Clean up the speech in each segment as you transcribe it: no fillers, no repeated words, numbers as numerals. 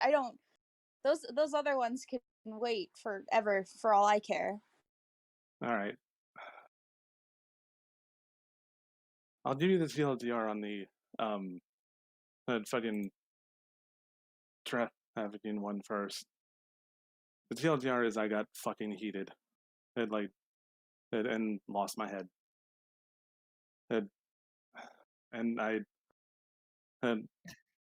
I don't. Those other ones can wait forever for all I care. All right. I'll give you the TLDR on the fucking trafficking one first. The TLDR is I got fucking heated. And lost my head. And I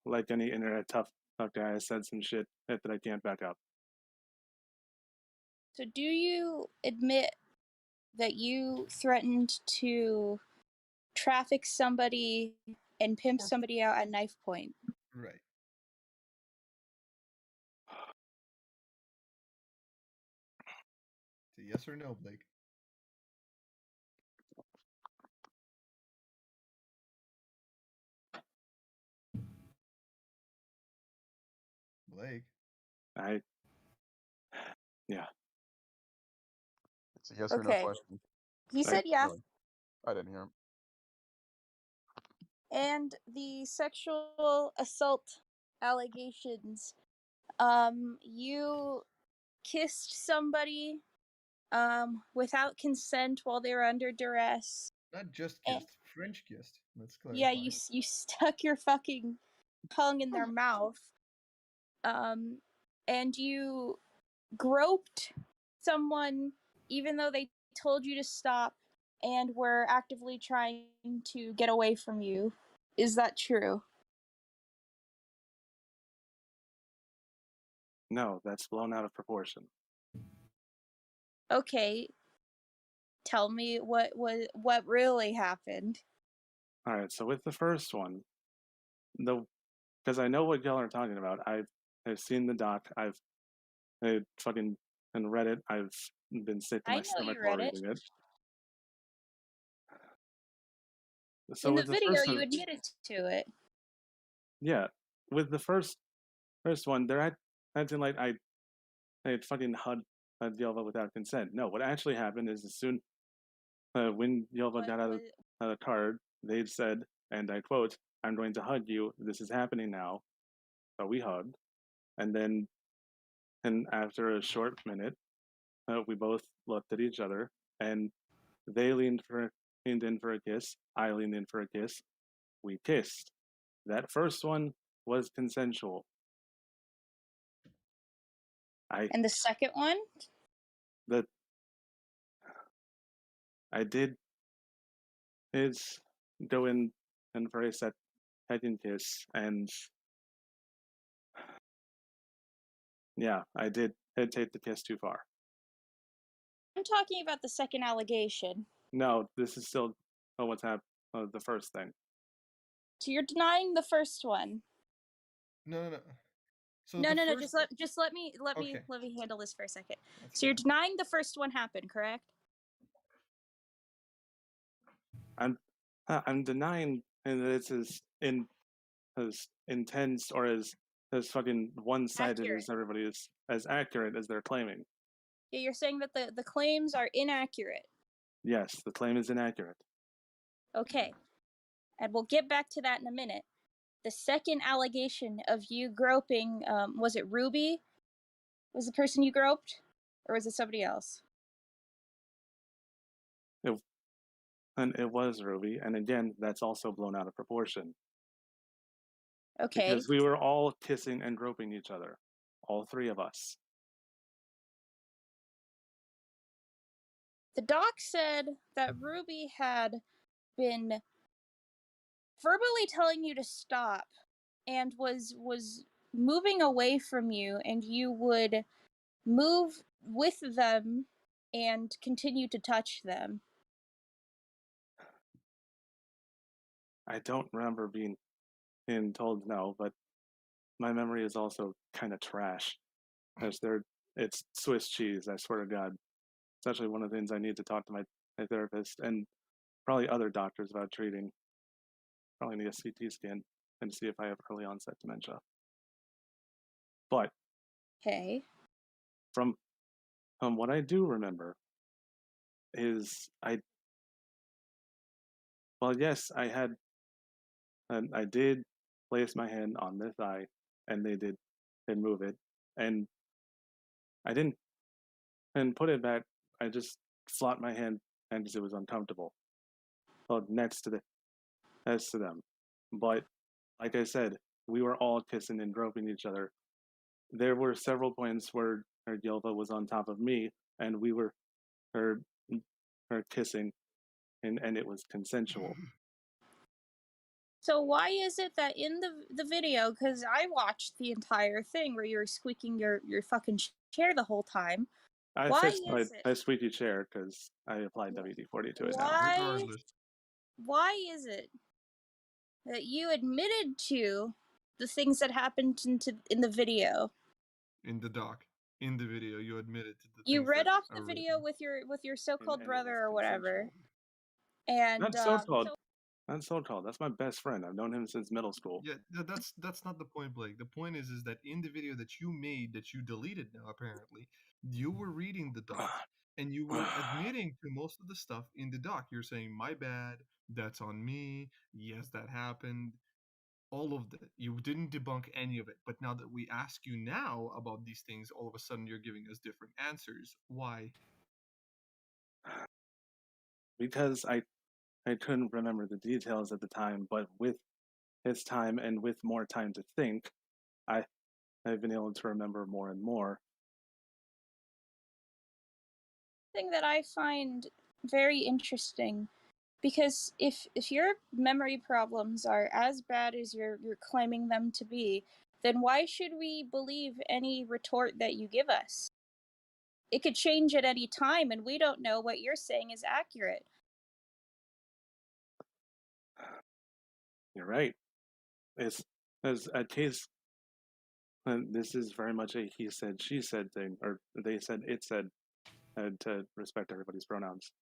like any internet tough guy, I said some shit that I can't back up. So do you admit that you threatened to traffic somebody and pimp somebody out at knife point? Right. It's a yes or no, Blake. Blake. Yeah. It's a yes or no question. He said yeah. I didn't hear him. And the sexual assault allegations. You kissed somebody without consent while they were under duress. Not just kissed, French kissed. Let's clarify. Yeah, you stuck your fucking tongue in their mouth. And you groped someone even though they told you to stop and were actively trying to get away from you. Is that true? No, that's blown out of proportion. Okay. Tell me what really happened. All right, so with the first one, because I know what y'all are talking about. I've seen the doc. I fucking and read it. I've been sick to my stomach while reading it. So in with the video, first you admitted to it. Yeah, with the first one, they're acting like I fucking hugged Yelva without consent. No, what actually happened is as soon when Yelva got out of the car, they said, and I quote, "I'm going to hug you. This is happening now." So we hugged, and then, and after a short minute, we both looked at each other, and they leaned in for a kiss. I leaned in for a kiss. We kissed. That first one was consensual. And the second one? I did is go in and for a second kiss, and yeah, I did take the kiss too far. I'm talking about the second allegation. No, this is still what's happened. The first thing. So you're denying the first one. No. So no. Just let me handle this for a second. So you're denying the first one happened, correct? I'm denying that it's as intense or as fucking one-sided as everybody is, as accurate as they're claiming. Yeah, you're saying that the claims are inaccurate. Yes, the claim is inaccurate. Okay, and we'll get back to that in a minute. The second allegation of you groping, was it Ruby? Was the person you groped? Or was it somebody else? It was Ruby, and again, that's also blown out of proportion. Okay. Because we were all kissing and groping each other. All three of us. The doc said that Ruby had been verbally telling you to stop and was moving away from you, and you would move with them and continue to touch them. I don't remember being told no, but my memory is also kind of trash. It's Swiss cheese, I swear to God. It's actually one of the things I need to talk to my therapist and probably other doctors about treating. Probably need a CT scan and see if I have early onset dementia. But from what I do remember is yes, I did place my hand on their thigh, and they did and move it, and I didn't and put it back. I just flopped my hand and because it was uncomfortable. Well, next to them, but like I said, we were all kissing and groping each other. There were several points where her Gilva was on top of me, and we were her her kissing, and it was consensual. So why is it that in the video, because I watched the entire thing where you were squeaking your fucking chair the whole time. I Why fixed is it? my squeaky chair because I applied WD-40 to it now. Regardless, Why is it that you admitted to the things that happened in the video? in the doc, in the video, you admitted to the You things read that off the are video written. with your so-called And it brother was or whatever, consensual. and Not so-called. Not so-called. That's my best friend. I've known him since middle school. Yeah, that's not the point, Blake. The point is that in the video that you made, that you deleted now apparently, you were reading the doc and you were admitting to most of the stuff in the doc. You're saying, "My bad, that's on me. Yes, that happened." All of that. You didn't debunk any of it. But now that we ask you now about these things, all of a sudden you're giving us different answers. Why? Because I couldn't remember the details at the time, but with his time and with more time to think, I've been able to remember more and more. thing that I find very interesting, because if your memory problems are as bad as you're claiming them to be, then why should we believe any retort that you give us? It could change at any time, and we don't know what you're saying is accurate. You're right. It's as a case, and this is very much a he said, she said thing, or they said, it said, to respect everybody's pronouns.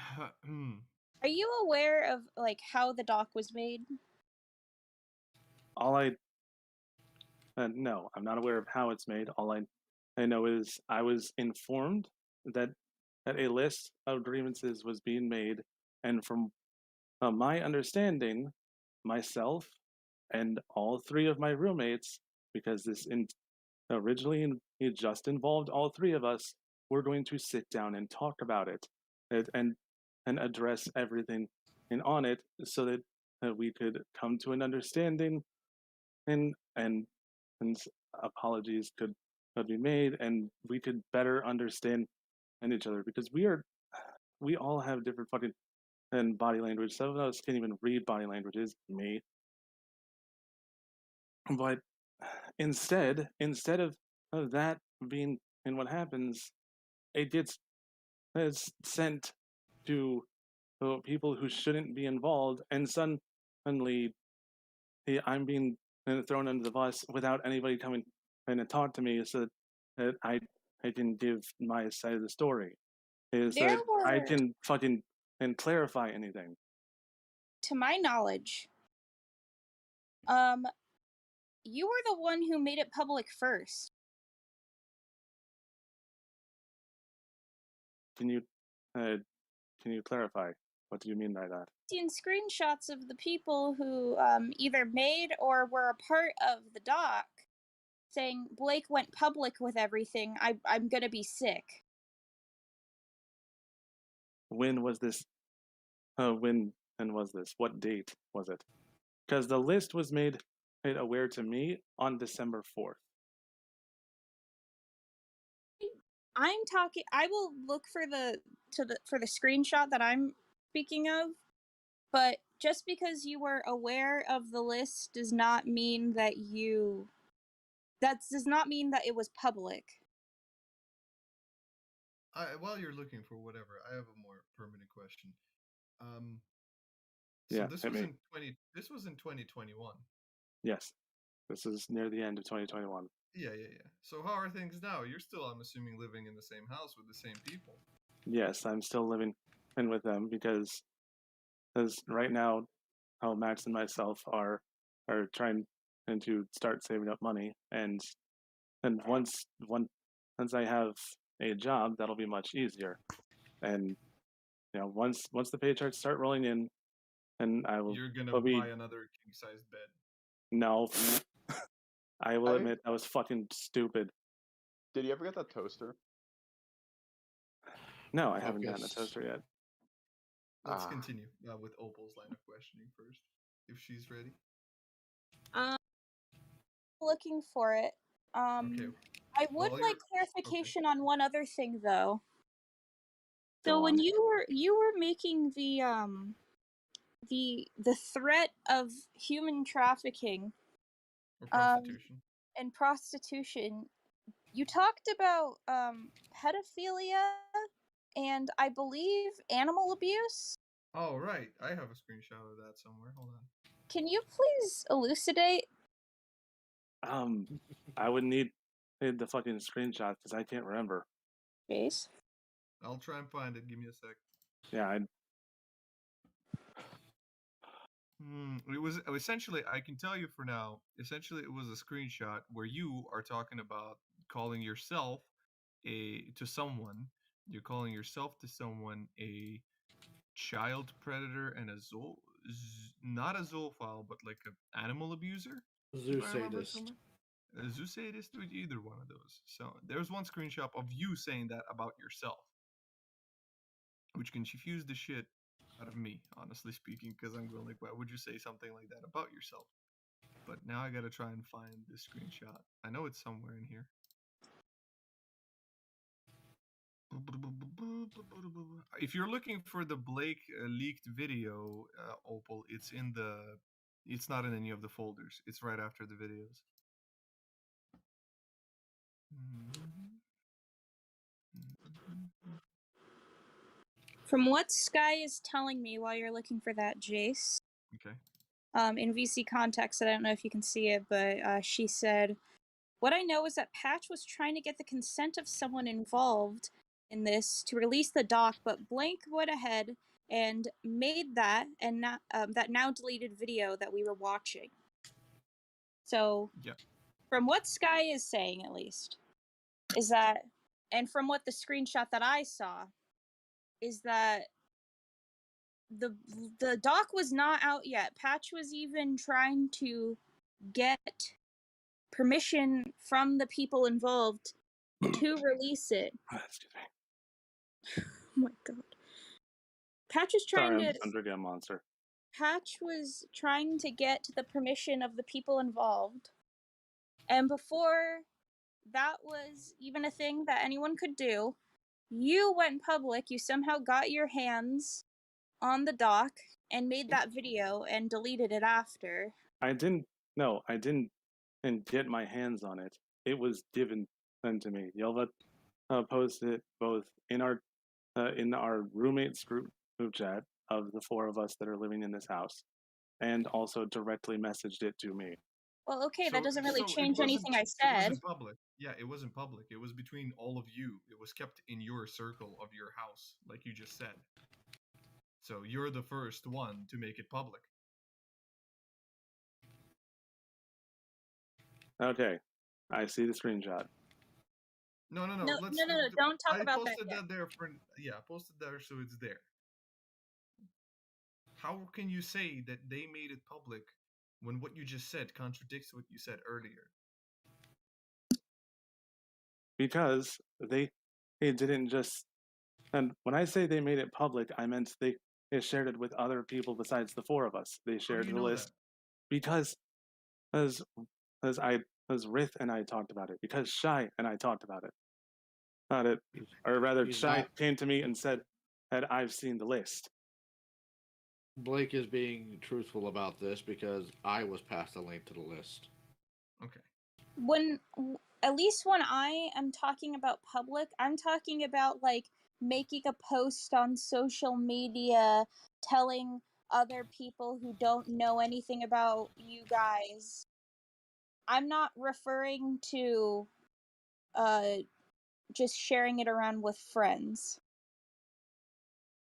Are you aware of like how the doc was made? All I no, I'm not aware of how it's made. All I know is I was informed that a list of grievances was being made, and from my understanding, myself and all three of my roommates, because originally it just involved all three of us, were going to sit down and talk about it, and address everything on it, so that we could come to an understanding, and apologies could be made, and we could better understand each other, because we all have different fucking and body language. Some of us can't even read body languages, me. But instead of that being and what happens, it gets sent to people who shouldn't be involved, and suddenly I'm being thrown under the bus without anybody coming and talk to me, so that I can give my side of the story, is There that I were, can fucking and clarify anything. to my knowledge, you were the one who made it public first. Can you clarify? What do you mean by that? Seen screenshots of the people who either made or were a part of the doc saying Blake went public with everything. I'm gonna be sick. When was this? When and was this? What date was it? Because the list was made aware to me on December 4th. I'm talking. I will look for the screenshot that I'm speaking of. But just because you were aware of the list does not mean that does not mean that it was public. While you're looking for whatever, I have a more permanent question. So Yeah, this hit was me. in 20. This was in 2021. Yes, this is near the end of 2021. Yeah. So how are things now? You're still, I'm assuming, living in the same house with the same people. Yes, I'm still living in with them because right now, how Max and myself are trying to start saving up money, and once I have a job, that'll be much easier. And once the paychecks start rolling in, and You're gonna will be buy another king-sized bed. No. I will I- admit that was fucking stupid. Did you ever get that toaster? No, I haven't gotten a Focus. toaster yet. Let's Ah. continue with Opal's line of questioning first, if she's ready. Looking for it. Okay. I would Well, like clarification on one other thing, though. Go So when on. you were making the threat of human trafficking Or prostitution. and prostitution, you talked about pedophilia and I believe animal abuse. Oh, right. I have a screenshot of that somewhere. Hold on. Can you please elucidate? I would need the fucking screenshot because I can't remember. Jace? I'll try and find it. Give me a sec. Yeah, It was essentially, I can tell you for now, essentially it was a screenshot where you are talking about calling yourself to someone. You're calling yourself to someone a child predator and not a zoophile, but like an animal abuser. Zoo if I remember sadist. somewhere. A zoo sadist, or either one of those. So there's one screenshot of you saying that about yourself, which confused the shit out of me, honestly speaking, because I'm going like, why would you say something like that about yourself? But now I gotta try and find this screenshot. I know it's somewhere in here. If you're looking for the Blake leaked video, Opal, it's not in any of the folders. It's right after the videos. From what Sky is telling me while you're looking for that, Jace, Okay. in VC context, I don't know if you can see it, but she said, "What I know is that Patch was trying to get the consent of someone involved in this to release the doc, but Blank went ahead and made that and not that now deleted video that we were watching." So, Yeah. from what Sky is saying, at least, is that, and from what the screenshot that I saw, is that the doc was not out yet. Patch was even trying to get permission from the people involved to release it. excuse me. Oh my god. Patch was Sorry, trying I'm to under again, monster. Patch was trying to get the permission of the people involved. And before that was even a thing that anyone could do, you went public, you somehow got your hands on the doc and made that video and deleted it after. I didn't and get my hands on it. It was given to me. Yelva posted it both in our roommates group chat of the four of us that are living in this house, and also directly messaged it to me. Well, okay, So- that doesn't really so it change anything I It said. wasn't public. Yeah, it wasn't public. It was between all of you. It was kept in your circle of your house, like you just said. So you're the first one to make it public. Okay, I see the screenshot. No. No, Let's. don't talk I about that posted yet. that there for. Yeah, I posted there so it's there. How can you say that they made it public when what you just said contradicts what you said earlier? Because they didn't just, and when I say they made it public, I meant they shared it with other people besides the four of us. They How do shared you the know list that? because as Rith and I talked about it, because Shy and I talked about it, or rather, He's Shy not- came to me and said that I've seen the list. Blake is being truthful about this because I was passed a link to the list. Okay. When, at least when I am talking about public, I'm talking about like making a post on social media telling other people who don't know anything about you guys. I'm not referring to just sharing it around with friends.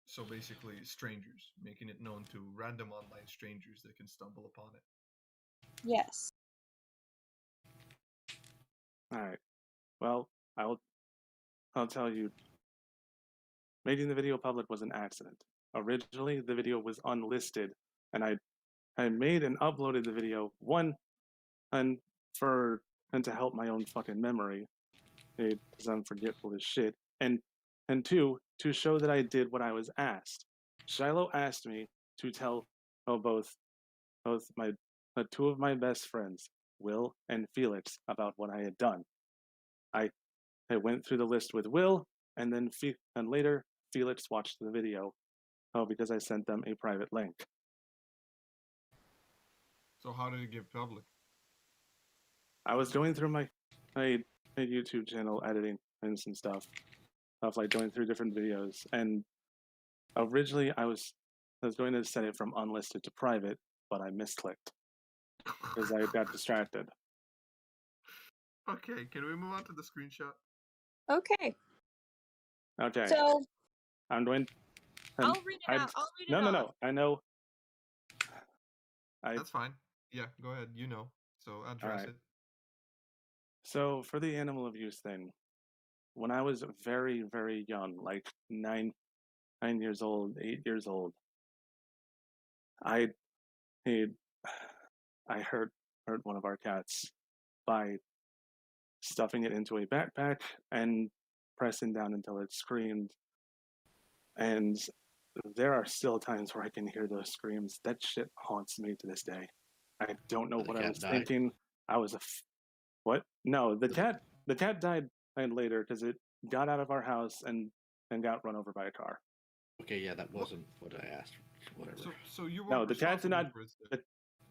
So basically, strangers, making it known to random online strangers that can stumble upon it. Yes. All right. Well, I'll tell you. Making the video public was an accident. Originally, the video was unlisted, and I made and uploaded the video. One, and for and to help my own fucking memory, because I'm forgetful as shit, and two, to show that I did what I was asked. Shiloh asked me to tell both my two of my best friends, Will and Felix, about what I had done. I I went through the list with Will, and then and later Felix watched the video. Because I sent them a private link. So how did it get public? I was going through my YouTube channel editing and some stuff of like going through different videos, and originally I was going to set it from unlisted to private, but I misclicked because I got distracted. Okay, can we move on to the screenshot? Okay. Okay, So I'm going. I'll read it out. I'll read it off. No. I know. That's fine. Yeah, go ahead. You know, so address right. it. So for the animal abuse thing, when I was very, very young, like 9 years old, 8 years old, I hurt one of our cats by stuffing it into a backpack and pressing down until it screamed. And there are still times where I can hear those screams. That shit haunts me to this day. I don't know what I was thinking. I was what? No, the cat died later because it got out of our house and got run over by a car. Okay, yeah, that wasn't what I asked. Whatever. So you were no, the cat did not. for its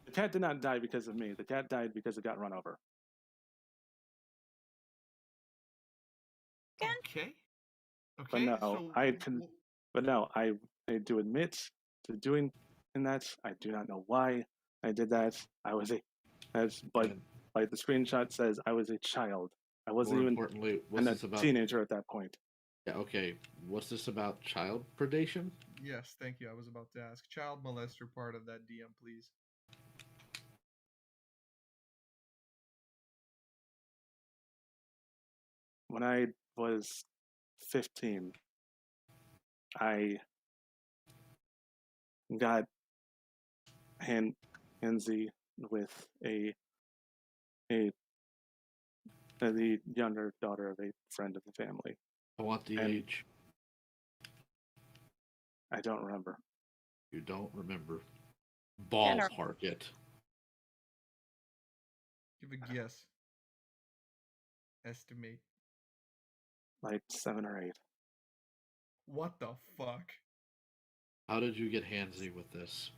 The cat did not die because of me. The cat died because it got run over. Okay. But no, I do admit to doing in that. I do not know why I did that. But like the screenshot says, I was a child. I wasn't even a teenager at that point. Yeah, okay. What's this about child predation? Yes, thank you. I was about to ask. Child molester part of that DM, please. When I was 15, I got handsy with the younger daughter of a friend of the family. I want the age. I don't remember. You don't remember. Ballpark it. Give a guess. Estimate. Like 7 or 8. What the fuck? How did you get handsy with this?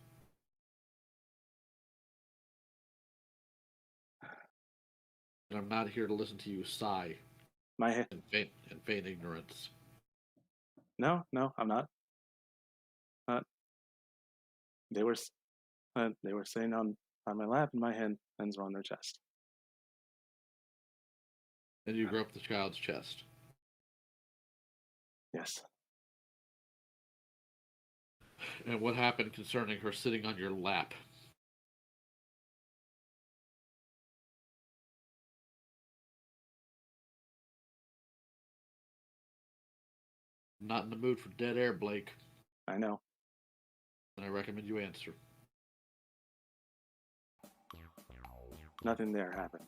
And I'm not here to listen to you sigh and feign ignorance. No, I'm not. They were saying on my lap, and my hands were on their chest. And you groped the child's chest. Yes. And what happened concerning her sitting on your lap? Not in the mood for dead air, Blake. I know. And I recommend you answer. Nothing there happened.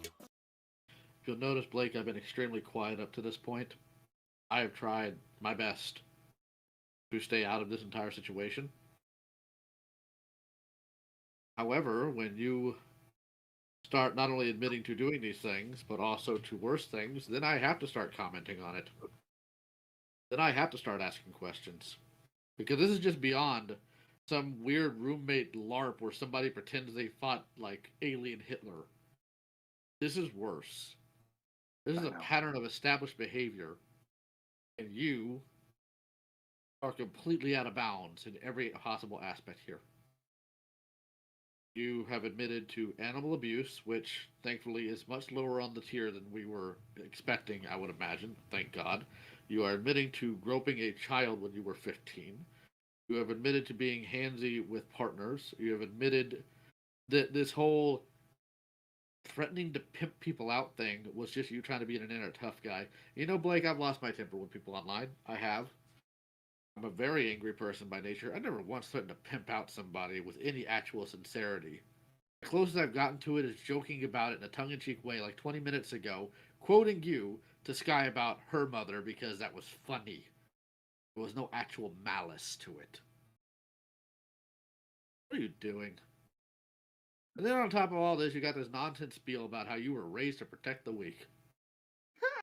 If you'll notice, Blake, I've been extremely quiet up to this point. I have tried my best to stay out of this entire situation. However, when you start not only admitting to doing these things, but also to worse things, then I have to start commenting on it. Then I have to start asking questions. Because this is just beyond some weird roommate LARP where somebody pretends they fought like alien Hitler. This is worse. This is a pattern of established behavior, and you are completely out of bounds in every possible aspect here. You have admitted to animal abuse, which thankfully is much lower on the tier than we were expecting, I would imagine. Thank God. You are admitting to groping a child when you were 15. You have admitted to being handsy with partners. You have admitted that this whole threatening to pimp people out thing was just you trying to be an inner tough guy. You know, Blake, I've lost my temper with people online. I have. I'm a very angry person by nature. I never once threatened to pimp out somebody with any actual sincerity. The closest I've gotten to it is joking about it in a tongue-in-cheek way, like 20 minutes ago, quoting you to Sky about her mother because that was funny. There was no actual malice to it. What are you doing? And then on top of all this, you got this nonsense spiel about how you were raised to protect the weak.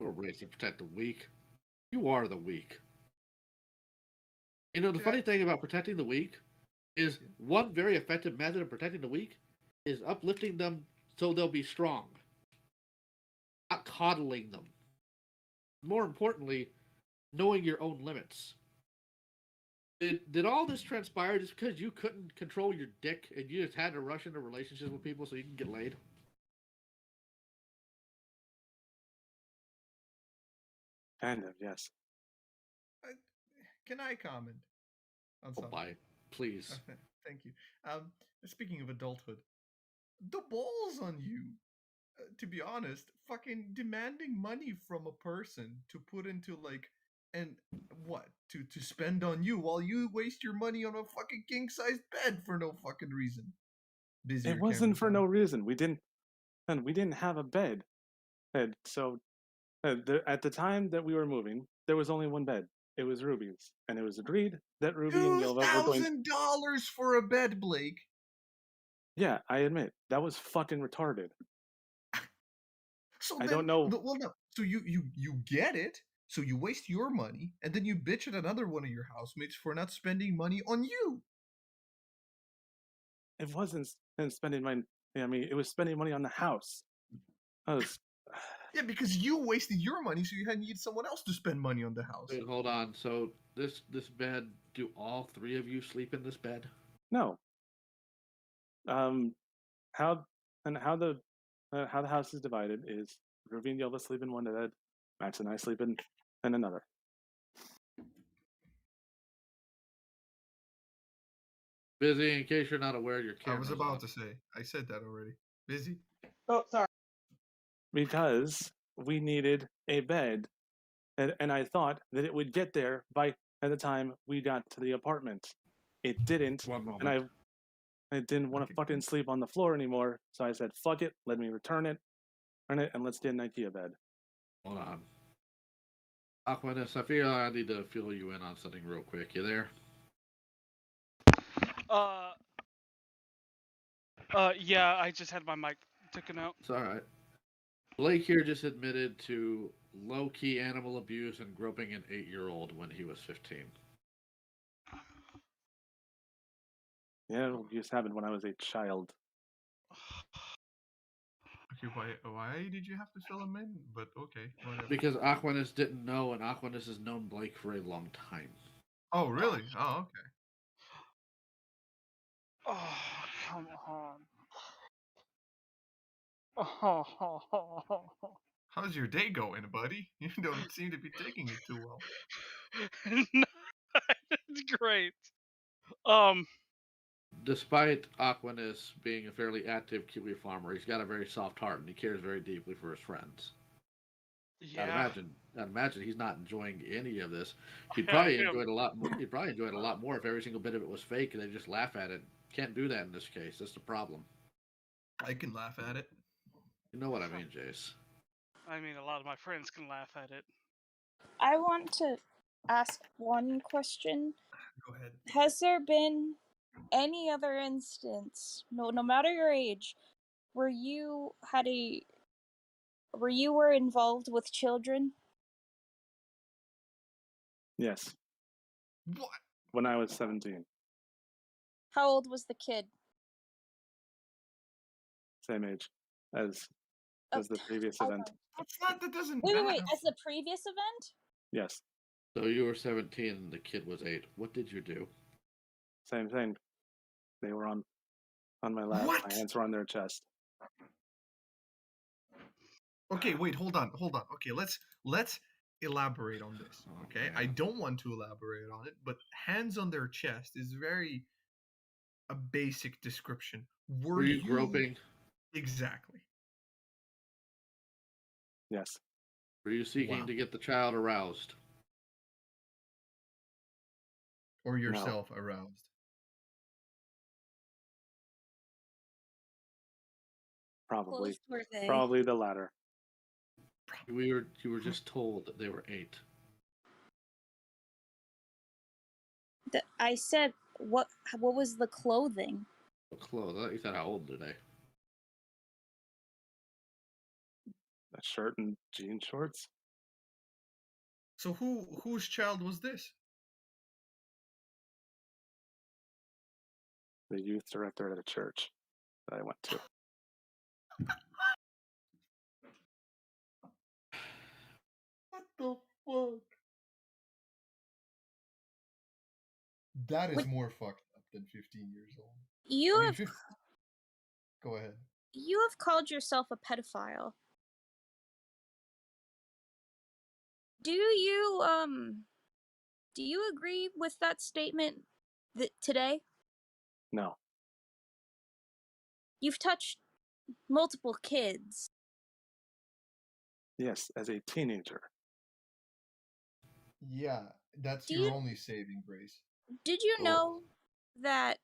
You were raised to protect the weak. You are the weak. You know, the funny thing about protecting the weak is one very effective method of protecting the weak is uplifting them so they'll be strong, not coddling them. More importantly, knowing your own limits. Did all this transpire just because you couldn't control your dick and you just had to rush into relationships with people so you can get laid? Kind of, yes. Can I comment on Oh, something? bye. Please. Thank you. Speaking of adulthood, the balls on you. To be honest, fucking demanding money from a person to put into and what to spend on you while you waste your money on a fucking king size bed for no fucking reason. Busy It your wasn't cameras for on. no reason. We didn't have a bed. And so at the time that we were moving, there was only one bed. It was Ruby's, and it was agreed that Ruby and Yelva were going. $2,000 for a bed, Blake. Yeah, I admit that was fucking retarded. So I then, don't know. well, no. So you get it. So you waste your money, and then you bitch at another one of your housemates for not spending money on you. It wasn't spending money. I mean, it was spending money on the house. I was. Yeah, because you wasted your money, so you had to need someone else to spend money on the house. Wait, hold on. So this bed, do all three of you sleep in this bed? No. How the house is divided is Ruby and Yelva sleep in one bed, Max and I sleep in another. Busy, in case you're not aware, your I was camera's about off. to say. I said that already. Busy? Oh, sorry. Because we needed a bed, and I thought that it would get there by the time we got to the apartment. It didn't, One and moment. I didn't want to fucking sleep on the floor anymore, so I said, fuck it, let me return it, and let's get an IKEA bed. Hold on. Aquanus, I feel I need to fill you in on something real quick. You there? Yeah, I just had my mic taken out. It's alright. Blake here just admitted to low-key animal abuse and groping an 8-year-old when he was 15. Yeah, abuse happened when I was a child. Okay, why did you have to fill him in? But okay, whatever. Because Aquanus didn't know, and Aquanus has known Blake for a long time. Oh, really? Oh, okay. Oh, come on. Oh. How's your day going, buddy? You don't seem to be taking it too well. No, it's great. Despite Aquanus being a fairly active Kiwi farmer, he's got a very soft heart and he cares very deeply for his friends. Yeah. I'd imagine he's not enjoying any of this. He'd I probably am. enjoy it a lot more. He'd probably enjoy it a lot more if every single bit of it was fake and they just laugh at it. Can't do that in this case. That's the problem. I can laugh at it. You know what I mean, Jace. I mean, a lot of my friends can laugh at it. I want to ask one question. Go ahead. Has there been any other instance, no matter your age, where you were involved with children? Yes, What? when I was 17. How old was the kid? Same age as the previous I event. know. That doesn't Wait, matter. as the previous event? Yes, So you were 17 and the kid was 8. What did you do? same thing. They were on my lap. What? My hands were on their chest. Okay, wait, hold on. Okay, let's elaborate on this. Okay, I don't want to elaborate on it, but hands on their chest is very a basic description. Were you groping? Exactly? Yes, Were you seeking Wow. to get the child aroused? Or yourself aroused? Probably. Close were they? Probably the latter. You were just told that they were 8. I said, what was the clothing? Clothes. I thought you said how old are they? A shirt and jean shorts. So whose child was this? The youth director at a church that I went to. What the fuck? That is What- more fucked up than 15 years old. You I mean, have 15... Go ahead. you have called yourself a pedophile. Do you agree with that statement today? No. You've touched multiple kids. Yes, as a teenager. Yeah, that's Do your you- only saving grace. Did you Oh. know that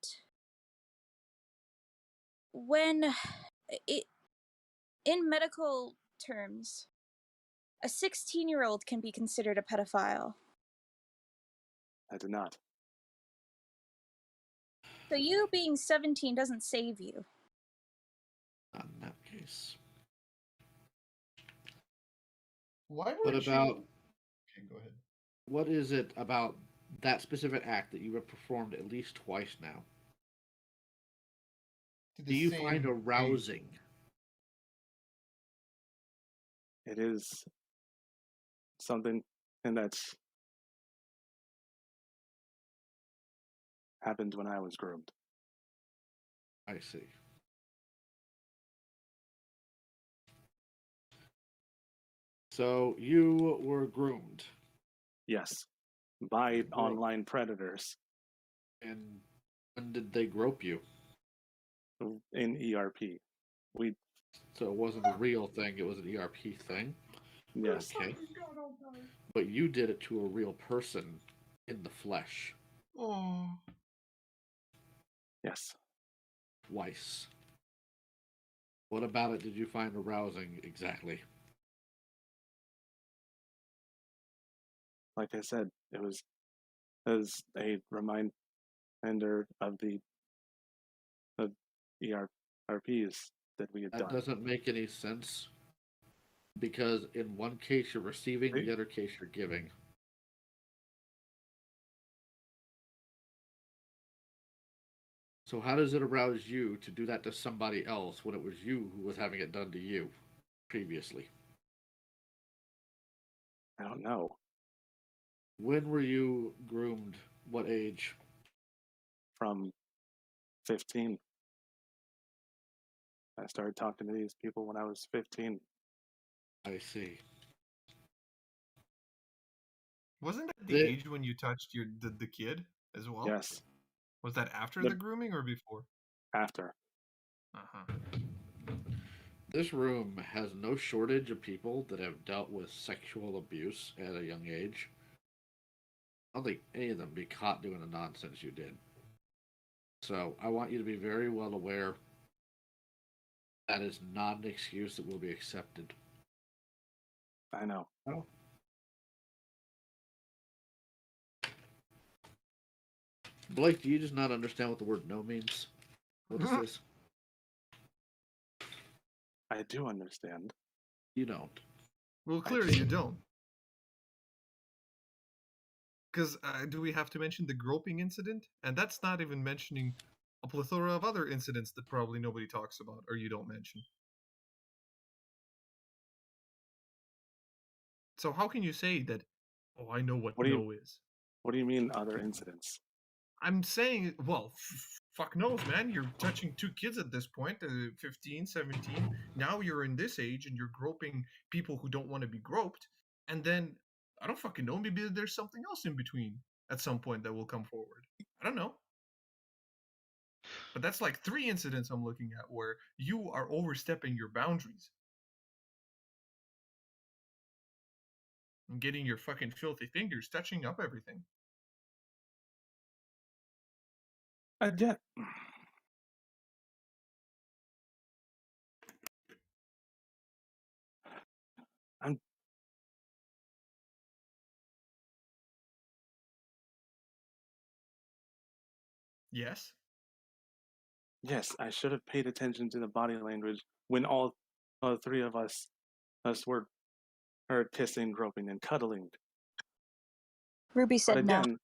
when in medical terms, a 16-year-old can be considered a pedophile? I did not. So you being 17 doesn't save you. Not in that case. Why What weren't about you... Okay, go ahead. what is it about that specific act that you have performed at least twice now? To Do the you same find age. arousing? It is something, and that's happened when I was groomed. I see. So you were groomed. Yes, by Grope. online predators And when did they grope you? in ERP. We So it wasn't a real thing, it was an ERP thing. yes, Okay. But you did it to a real person in the flesh Oh. yes. twice. What about it did you find arousing exactly? Like I said, it was as a reminder of the ERPs that we had That done. doesn't make any sense. Because in one case you're receiving, the other case you're giving. So how does it arouse you to do that to somebody else when it was you who was having it done to you previously? I don't know. When were you groomed? What age? From 15. I started talking to these people when I was 15. I see. Wasn't that the The- age when you touched the kid as well? Yes, Was that after The- the grooming or before? after. Uh-huh. This room has no shortage of people that have dealt with sexual abuse at a young age. I don't think any of them be caught doing the nonsense you did. So I want you to be very well aware that is not an excuse that will be accepted. I know. Oh. Blake, do you just not understand what the word no means? What is this? I do understand. You don't. Well, clearly you don't. Because do we have to mention the groping incident? And that's not even mentioning a plethora of other incidents that probably nobody talks about or you don't mention. So how can you say that, oh, I know what What do you- no is? What do you mean other incidents? I'm saying, well, fuck knows, man. You're touching two kids at this point, 15, 17. Now you're in this age and you're groping people who don't want to be groped. And then, I don't fucking know, maybe there's something else in between at some point that will come forward. I don't know. But that's like 3 incidents I'm looking at where you are overstepping your boundaries. And getting your fucking filthy fingers touching up everything. Yeah. Yes. Yes, I should have paid attention to the body language when all three of us were heard kissing, groping, and cuddling. Ruby But said no. again,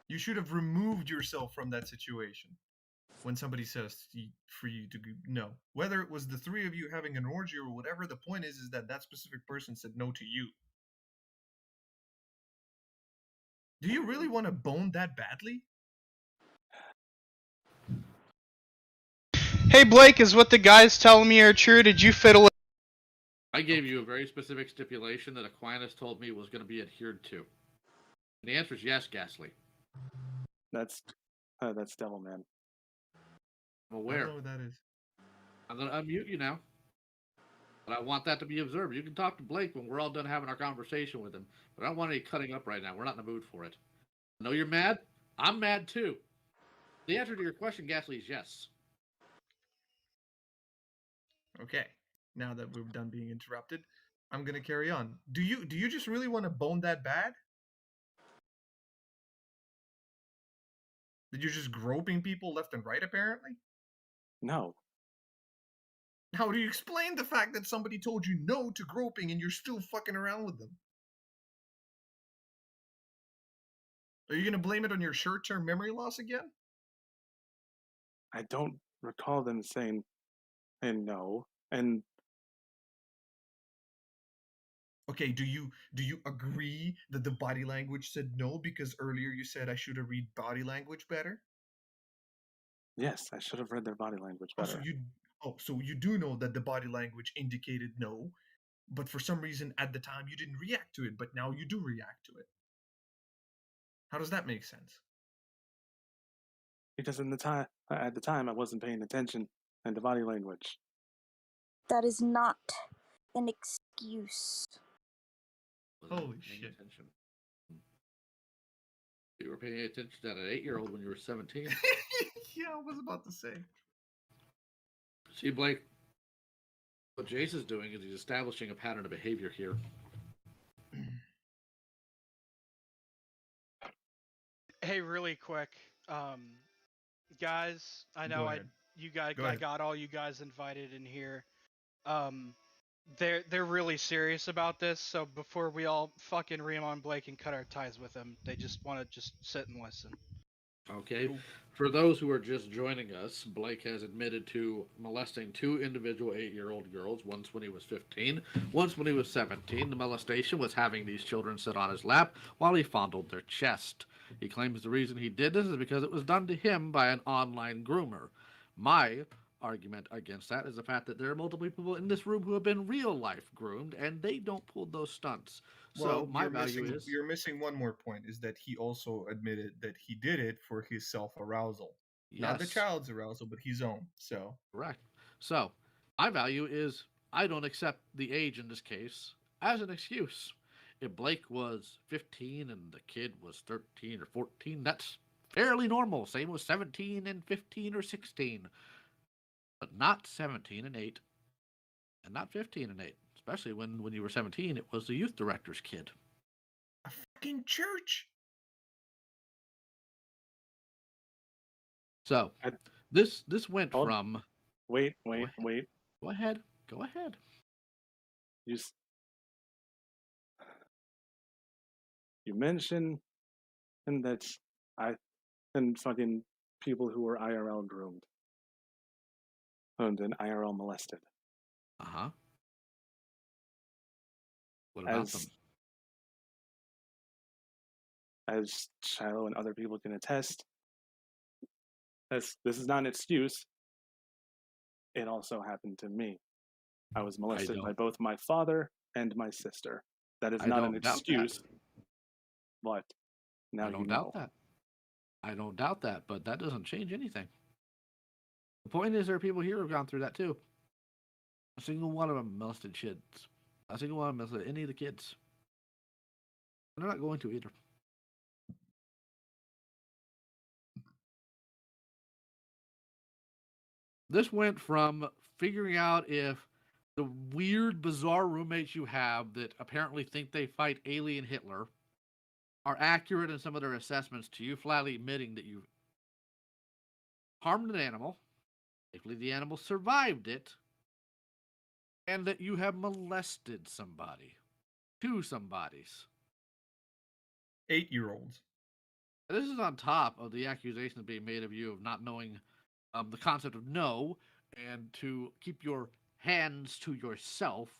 You should have removed yourself from that situation when somebody says for you to no. Whether it was the three of you having an orgy or whatever, the point is that that specific person said no to you. Do you really want to bone that badly? Hey Blake, is what the guys telling me are true? Did you fiddle it? I gave you a very specific stipulation that Aquinas told me was going to be adhered to. And the answer is yes, Ghastly. that's Devilman. I'm I aware. don't know what that is. I'm going to unmute you now. But I want that to be observed. You can talk to Blake when we're all done having our conversation with him. But I don't want any cutting up right now. We're not in the mood for it. I know you're mad. I'm mad too. The answer to your question, Ghastly, is yes. Okay. Now that we're done being interrupted, I'm gonna carry on. Do you just really want to bone that bad? That you're just groping people left and right, apparently? No, How do you explain the fact that somebody told you no to groping and you're still fucking around with them? Are you gonna blame it on your short-term memory loss again? I don't recall them saying no. And Okay, do you agree that the body language said no because earlier you said I should have read body language better? yes, I should have read their body language Oh, so better. you do know that the body language indicated no, but for some reason at the time you didn't react to it, but now you do react to it. How does that make sense? Because at the time, I wasn't paying attention to body language. That is not an excuse. Holy Paying shit. attention. You were paying attention to an 8-year-old when you were 17. Yeah, I was about to say. See, Blake, what Jace is doing is he's establishing a pattern of behavior here. Hey, really quick, guys. I know Go ahead. Go I ahead. got all you guys invited in here. Um, they're really serious about this. So before we all fucking ream on Blake and cut our ties with him, they just want to just sit and listen. Okay. Cool. For those who are just joining us, Blake has admitted to molesting 2 individual 8-year-old girls, once when he was 15, once when he was 17. The molestation was having these children sit on his lap while he fondled their chest. He claims the reason he did this is because it was done to him by an online groomer. My argument against that is the fact that there are multiple people in this room who have been real life groomed and they don't pull those stunts. So my value is you're missing one more point is that he also admitted that he did it for his self-arousal. Not the yes. child's arousal, but his own. So Correct. So, my value is I don't accept the age in this case as an excuse. If Blake was 15 and the kid was 13 or 14, that's fairly normal. Same with 17 and 15 or 16. But not 17 and 8, and not 15 and 8. Especially when you were 17, it was the youth director's kid. a fucking church. So, I- this went Hold- from. Wait. Go ahead. Go ahead. You mentioned and that and fucking people who were IRL groomed and then IRL molested. Uh huh. What about them? As Shiloh and other people can attest, this is not an excuse. It also happened to me. I was molested by both my father and my sister. That is not an excuse, but now you know. I don't doubt that, but that doesn't change anything. The point is, there are people here who've gone through that too. A single one of them molested kids. A single one of them molested any of the kids. They're not going to either. This went from figuring out if the weird, bizarre roommates you have that apparently think they fight alien Hitler are accurate in some of their assessments to you flatly admitting that you harmed an animal, thankfully the animal survived it, and that you have molested somebody, 2 somebodies. 8-year-olds. This is on top of the accusations being made of you of not knowing the concept of no, and to keep your hands to yourself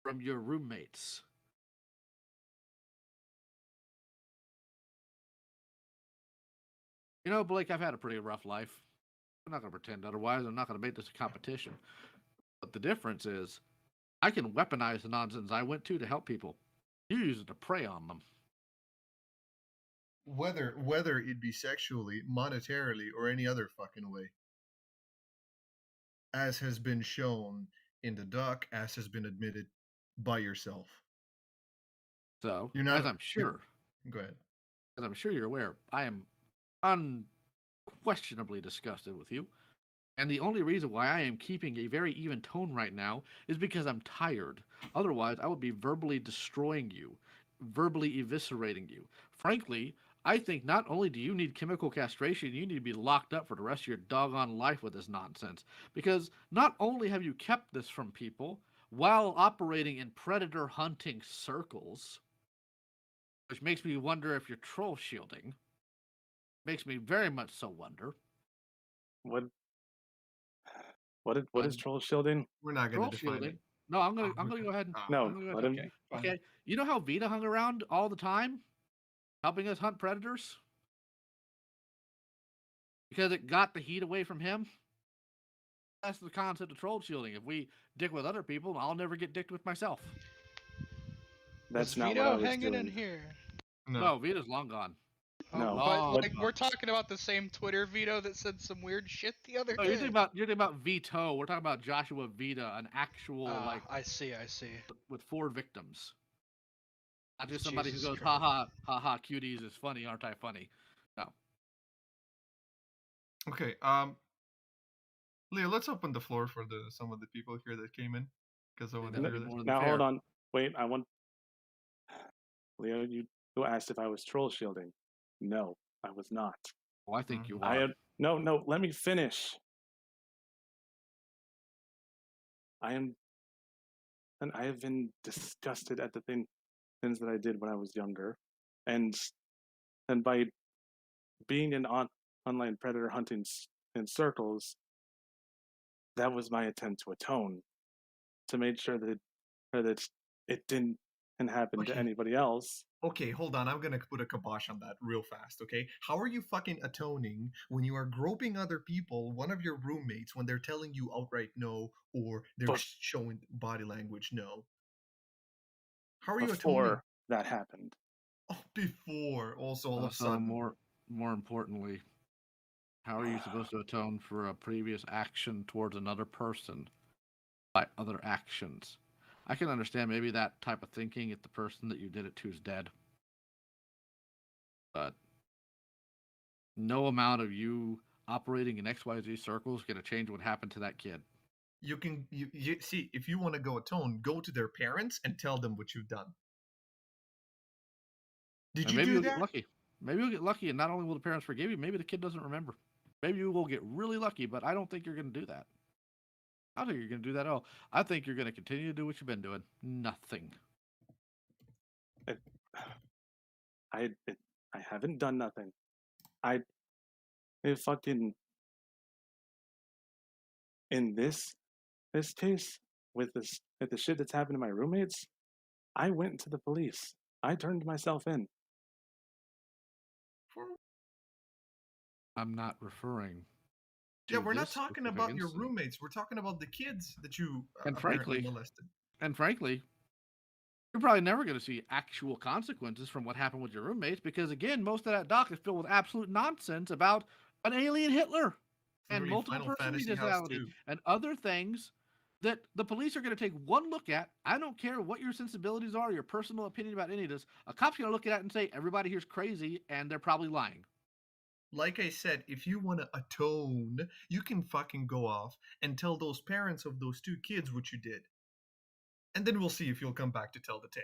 from your roommates. You know, Blake, I've had a pretty rough life. I'm not going to pretend otherwise. I'm not going to make this a competition. But the difference is, I can weaponize the nonsense I went to help people. You use it to prey on them. Whether it be sexually, monetarily, or any other fucking way. As has been shown in the doc, as has been admitted by yourself. So, You're not. as I'm sure, Go ahead. as I'm sure you're aware, I am unquestionably disgusted with you. And the only reason why I am keeping a very even tone right now is because I'm tired. Otherwise, I would be verbally destroying you, verbally eviscerating you. Frankly, I think not only do you need chemical castration, you need to be locked up for the rest of your doggone life with this nonsense. Because not only have you kept this from people while operating in predator hunting circles, which makes me wonder if you're troll shielding, makes me very much so wonder. What is troll shielding? We're not going Troll to define shielding. it. No, I'm gonna go ahead and Oh, No, I'm gonna go let ahead. him. okay, fine. Okay, you know how Vita hung around all the time, helping us hunt predators because it got the heat away from him. That's the concept of troll shielding. If we dick with other people, I'll never get dicked with myself. That's Was not Vito what I was hanging in doing. here? No, Vita's long gone. Oh, No, but what- like we're talking about the same Twitter Vito that said some weird shit the other No, day. you're thinking about Vito. We're talking about Joshua Vita, an actual I see. with 4 victims. Not just somebody Jesus who goes, Christ. ha ha, cuties is funny, aren't I funny? No. Okay. Leo, let's open the floor for some of the people here that came in, because I want to That'd hear be this. more than Now fair. hold on. Wait, I want Leo. You asked if I was troll shielding. No, I was not. Oh, I think you I are. had no. Let me finish. I am, and I have been disgusted at the things that I did when I was younger, and by being in online predator hunting in circles, that was my attempt to atone, to make sure that it didn't happen to Okay. anybody else. Okay, hold on. I'm gonna put a kibosh on that real fast, okay? How are you fucking atoning when you are groping other people, one of your roommates, when they're telling you outright no, or they're But showing body language no? How are you atoning? before that happened, Oh, before. Also, all of a So sudden. more importantly, how are you supposed to atone for a previous action towards another person by other actions? I can understand maybe that type of thinking if the person that you did it to is dead. But no amount of you operating in XYZ circles is going to change what happened to that kid. You see, if you want to go atone, go to their parents and tell them what you've done. Did And you maybe do you'll that? get lucky. Maybe you'll get lucky, and not only will the parents forgive you, maybe the kid doesn't remember. Maybe you will get really lucky, but I don't think you're going to do that. I don't think you're going to do that at all. I think you're going to continue to do what you've been doing. Nothing. I haven't done nothing. I fucking in this case with the shit that's happened to my roommates. I went to the police. I turned myself in. I'm not referring to Yeah, we're not this talking specific about your incident. roommates. We're talking about the kids that you And apparently frankly, molested. you're probably never going to see actual consequences from what happened with your roommates because, again, most of that doc is filled with absolute nonsense about an alien Hitler and Really, multiple Final personality Fantasy House personality 2. and other things that the police are going to take one look at. I don't care what your sensibilities are, your personal opinion about any of this. A cop's going to look at it and say, everybody here's crazy, and they're probably lying. Like I said, if you want to atone, you can fucking go off and tell those parents of those 2 kids what you did. And then we'll see if you'll come back to tell the tale.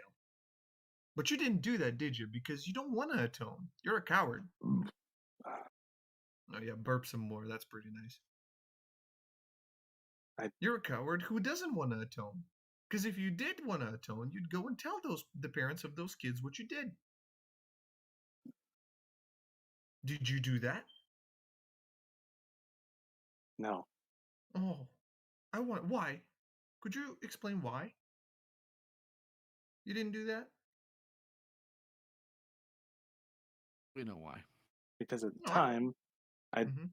But you didn't do that, did you? Because you don't want to atone. You're a coward. Oh yeah, burp some more. That's pretty nice. You're a coward who doesn't want to atone. Because if you did want to atone, you'd go and tell the parents of those kids what you did. Did you do that? No. Oh, why? Could you explain why? You didn't do that? We know why. Because at the No, time, Mhm.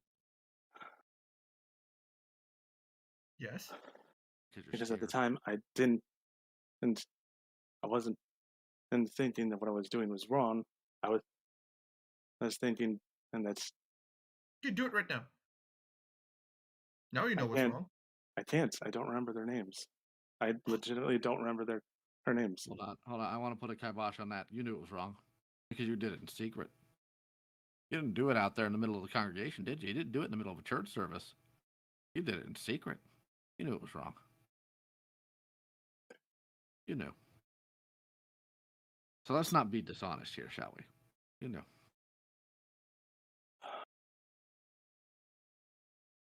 Yes. because at the time I didn't, and I wasn't, and thinking that what I was doing was wrong. I was thinking, and that's You do it right now. Now you I know what's can't. wrong. I can't. I don't remember their names. I legitimately don't remember their names. Hold on. I want to put a kibosh on that. You knew it was wrong because you did it in secret. You didn't do it out there in the middle of the congregation, did you? You didn't do it in the middle of a church service. You did it in secret. You knew it was wrong. You knew. So let's not be dishonest here, shall we? You knew.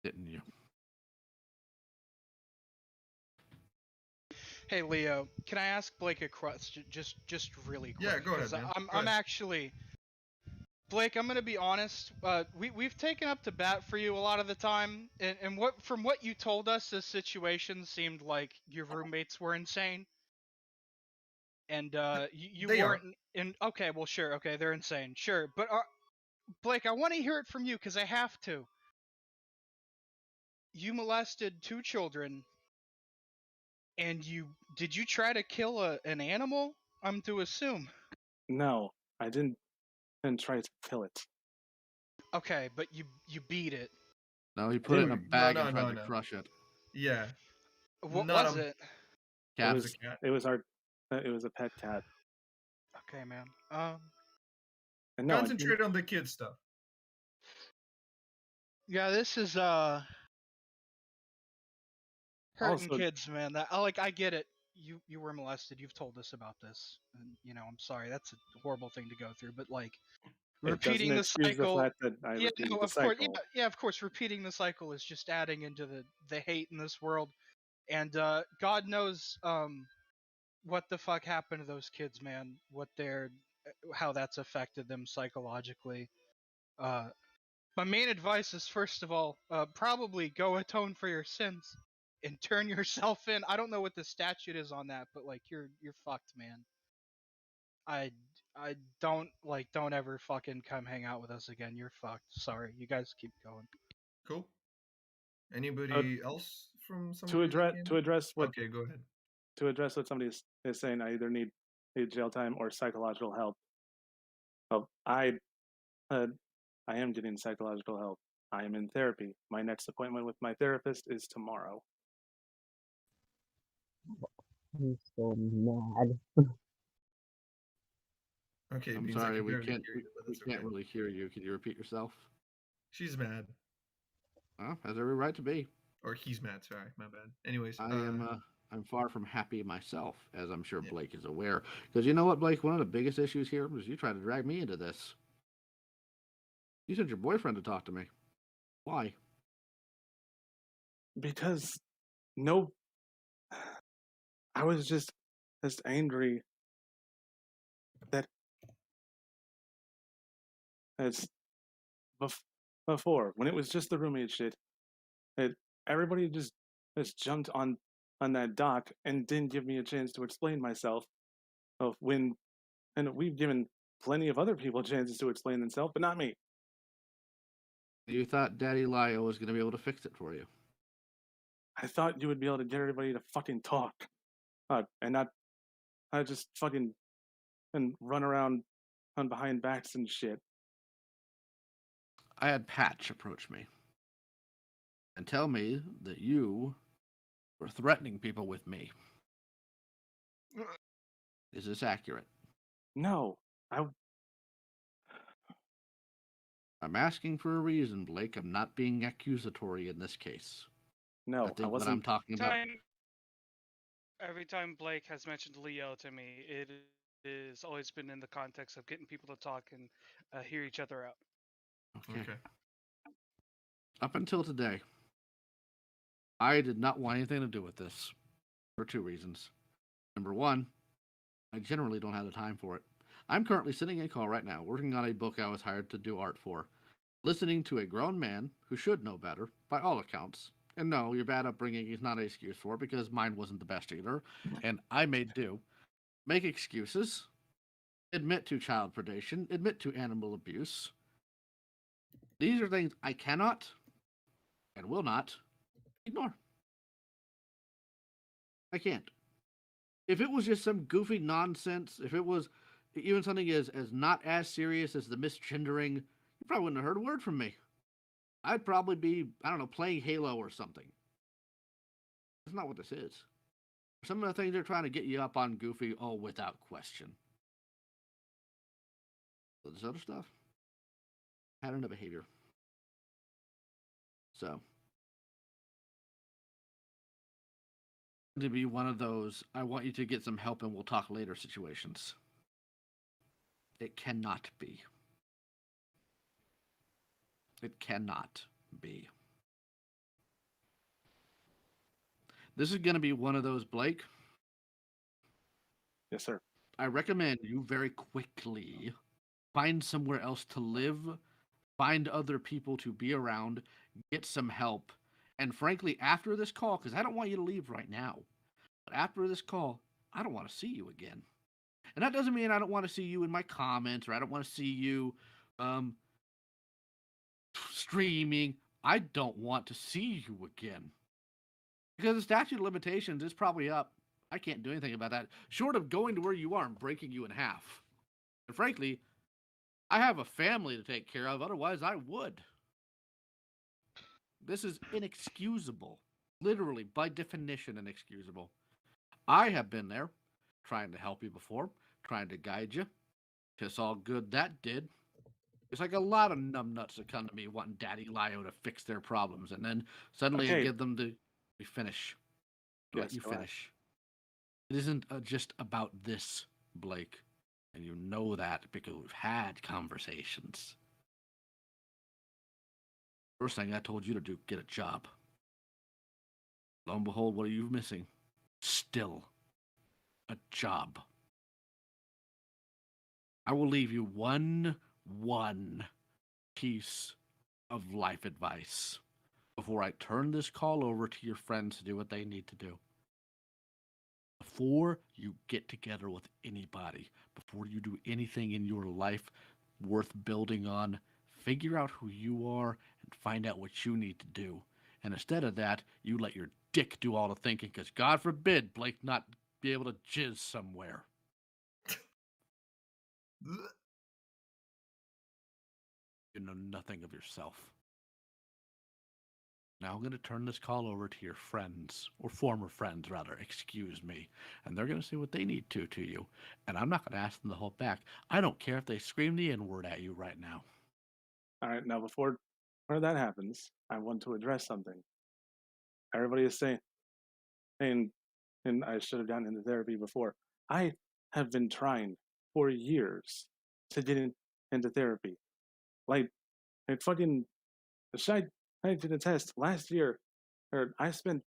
Didn't you? Hey Leo, can I ask Blake a question? Just really quick. Yeah, go ahead, 'Cause man. Go I'm ahead. actually Blake. I'm gonna be honest. We've taken up to bat for you a lot of the time, and from what you told us, this situation seemed like your roommates were insane, and you They are. weren't in. Okay, well sure. Okay, they're insane. Sure, but Blake, I want to hear it from you because I have to. You molested 2 children, and did you try to kill an animal? I'm to assume. No, I didn't try to kill it. Okay, but you beat it. No, he put it in a Dude, bag no, and tried no, to no. crush it. Yeah. What Not was a it? It Cats. was a cat. it was our it was a pet cat. Okay, man. And no, Concentrate on the kid stuff. Yeah, this is hurting Also- kids, man. That I get it. You were molested. You've told us about this, and I'm sorry. That's a horrible thing to go through. But like it doesn't repeating the excuse cycle. the fact that I Yeah, repeated no, the of course. cycle. Yeah, of course. Repeating the cycle is just adding into the hate in this world. And God knows what the fuck happened to those kids, man. How that's affected them psychologically. My main advice is, first of all, probably go atone for your sins and turn yourself in. I don't know what the statute is on that, but like you're fucked, man. I don't ever fucking come hang out with us again. You're fucked. Sorry. You guys keep going. Cool. Anybody else from some To of your address what Okay, go ahead. to address what somebody is saying, I either need jail time or psychological help. Well, uh, I am getting psychological help. I am in therapy. My next appointment with my therapist is tomorrow. I'm so mad. Okay, I'm Beans, I sorry, can we barely can't hear you, but that's okay. really hear you. Can you repeat yourself? She's mad. Well, has every right to be. Or he's mad, sorry, my bad. Anyways, I'm far from happy myself, as I'm sure Yeah. Blake is aware. Because you know what, Blake? One of the biggest issues here was you tried to drag me into this. You sent your boyfriend to talk to me. Why? Because no, I was just angry that as before when it was just the roommate shit, it, everybody just jumped on that dock and didn't give me a chance to explain myself. Of when, and we've given plenty of other people chances to explain themselves, but not me. You thought Daddy Lio was going to be able to fix it for you. I thought you would be able to get everybody to fucking talk, and not just fucking and run around on behind backs and shit. I had Patch approach me and tell me that you were threatening people with me. Is this accurate? No, I'm asking for a reason, Blake. I'm not being accusatory in this case. no, I I think what wasn't. I'm talking about. Every time Blake has mentioned Leo to me, it It's always been in the context of getting people to talk and hear each other out. Okay. Up until today, I did not want anything to do with this for 2 reasons. Number one, I generally don't have the time for it. I'm currently sitting in a call right now, working on a book I was hired to do art for, listening to a grown man who should know better, by all accounts. And no, your bad upbringing is not an excuse for it, because mine wasn't the best either, and I made do. Make excuses, admit to child predation, admit to animal abuse. These are things I cannot and will not ignore. I can't. If it was just some goofy nonsense, if it was even something as not as serious as the misgendering, you probably wouldn't have heard a word from me. I'd probably be, I don't know, playing Halo or something. That's not what this is. Some of the things they're trying to get you up on goofy, oh, without question. But this other stuff, pattern of behavior. So, to be one of those, I want you to get some help and we'll talk later situations. It cannot be. It cannot be. This is going to be one of those, Blake. Yes, sir. I recommend you very quickly find somewhere else to live, find other people to be around, get some help. And frankly, after this call, because I don't want you to leave right now, but after this call, I don't want to see you again. And that doesn't mean I don't want to see you in my comments or I don't want to see you streaming. I don't want to see you again. Because the statute of limitations is probably up. I can't do anything about that, short of going to where you are and breaking you in half. And frankly, I have a family to take care of, otherwise I would. This is inexcusable. Literally, by definition, inexcusable. I have been there, trying to help you before, trying to guide you. Kiss all good that did. It's like a lot of numbnuts that come to me wanting Daddy Lio to fix their problems, and then suddenly I Okay. give them the finish. Yes, You go ahead. finish. It isn't just about this, Blake. And you know that because we've had conversations. First thing I told you to do, get a job. Lo and behold, what are you missing? Still a job. I will leave you one piece of life advice before I turn this call over to your friends to do what they need to do. Before you get together with anybody, before you do anything in your life worth building on, figure out who you are and find out what you need to do. And instead of that, you let your dick do all the thinking, because God forbid Blake not be able to jizz somewhere. You know nothing of yourself. Now I'm going to turn this call over to your friends, or former friends, rather, excuse me, and they're going to say what they need to you, and I'm not going to ask them to hold back. I don't care if they scream the N-word at you right now. All right, now before that happens, I want to address something. Everybody is saying, and I should have gone into therapy before. I have been trying for years to get into therapy. Like fucking, I did a test last year, or I spent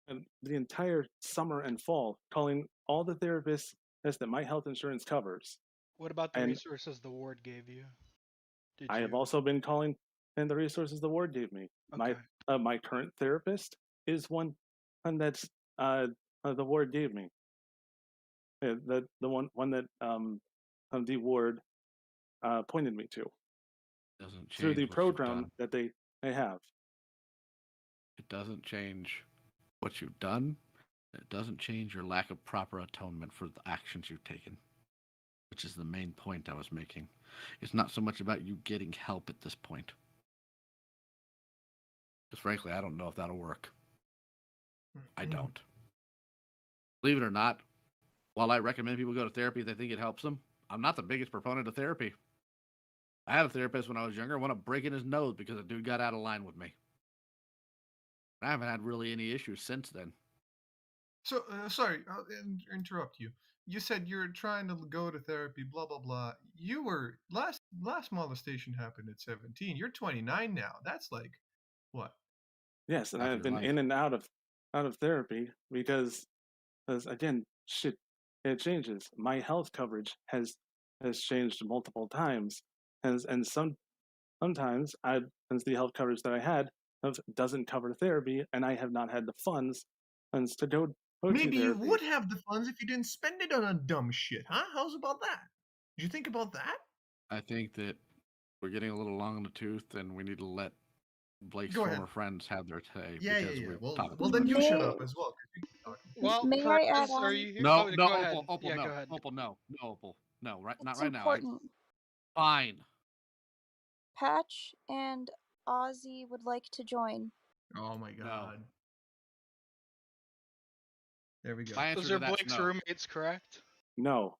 the entire summer and fall calling all the therapists that my health insurance covers. What about the And resources the ward gave you? Did I you? have also been calling and the resources the ward gave me. Okay. My current therapist is one that's the ward gave me. The one that the ward pointed me to Doesn't through the change what you've program done. that they have. It doesn't change what you've done. It doesn't change your lack of proper atonement for the actions you've taken, which is the main point I was making. It's not so much about you getting help at this point. Because frankly, I don't know if that'll work. I don't. Believe it or not, while I recommend people go to therapy if they think it helps them, I'm not the biggest proponent of therapy. I had a therapist when I was younger. I wound up breaking his nose because a dude got out of line with me. I haven't had really any issues since then. So, sorry, I'll interrupt you. you said you're trying to go to therapy, blah blah blah. You were last molestation happened at 17. You're 29 now. That's like what? Yes, and Half I've your been life. in and out of therapy because again, shit, it changes. My health coverage has changed multiple times, and sometimes since the health coverage that I had doesn't cover therapy, and I have not had the funds to go to Maybe you therapy. would have the funds if you didn't spend it on dumb shit, huh? How's about that? Did you think about that? I think that we're getting a little long in the tooth, and we need to let Blake's Go ahead. former friends have their say. Yeah. because we've Well, talked well, too then much you about shut it. up as well. 'Cause you keep talking. Well, May I add Perez, are on? you here? No, Oh, no, go ahead. Opal, Yeah, no, go ahead. Opal, no, Opal, no, right, not It's right now. important. Fine. Patch and Ozzy would like to join. Oh my No. god. There we go. My answer Those to are that's Blake's no. roommates, correct? No.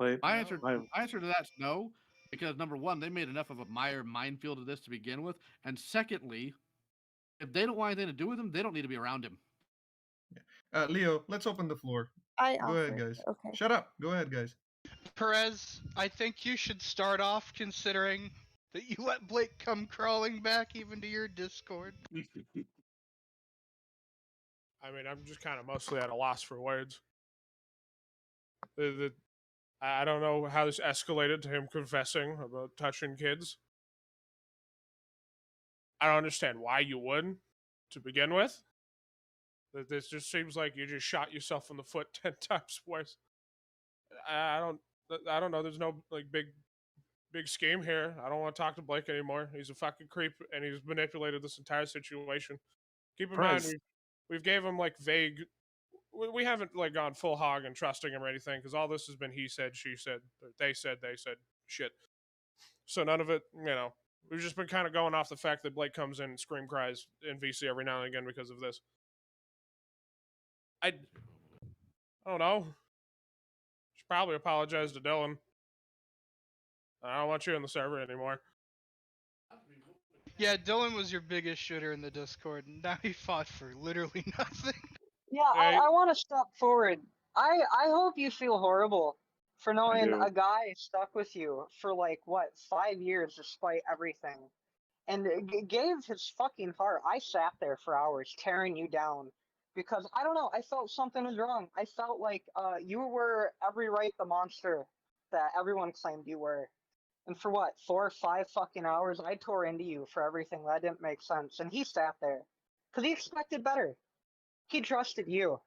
Like, My answer to that's no, because number one, they made enough of a minefield of this to begin with, and secondly, if they don't want anything to do with him, they don't need to be around him. Leo, let's open the floor. I Go ahead, offer. guys. Okay. Shut up. Go ahead, guys. Perez, I think you should start off considering that you let Blake come crawling back even to your Discord. I mean, I'm just kind of mostly at a loss for words. I don't know how this escalated to him confessing about touching kids. I don't understand why you would, to begin with. This just seems like you just shot yourself in the foot 10 times worse. I don't know. There's no like big scheme here. I don't want to talk to Blake anymore. He's a fucking creep, and he's manipulated this entire situation. Keep in mind, Prez, we've gave him like vague. We haven't like gone full hog and trusting him or anything, because all this has been he said, she said, or they said shit. So none of it, we've just been kind of going off the fact that Blake comes in and scream cries in VC every now and again because of this. I don't know. Should probably apologize to Dylan. I don't want you in the server anymore. Yeah, Dylan was your biggest shooter in the Discord, and now he fought for literally nothing. Yeah, Hey. I want to step forward. I hope you feel horrible for knowing do. a guy stuck with you for like what 5 years despite everything, and gave his fucking heart. I sat there for hours tearing you down because I don't know. I felt something was wrong. I felt like you were every right the monster that everyone claimed you were. And for what 4 or 5 fucking hours, I tore into you for everything that didn't make sense, and he sat there because he expected better. He trusted you.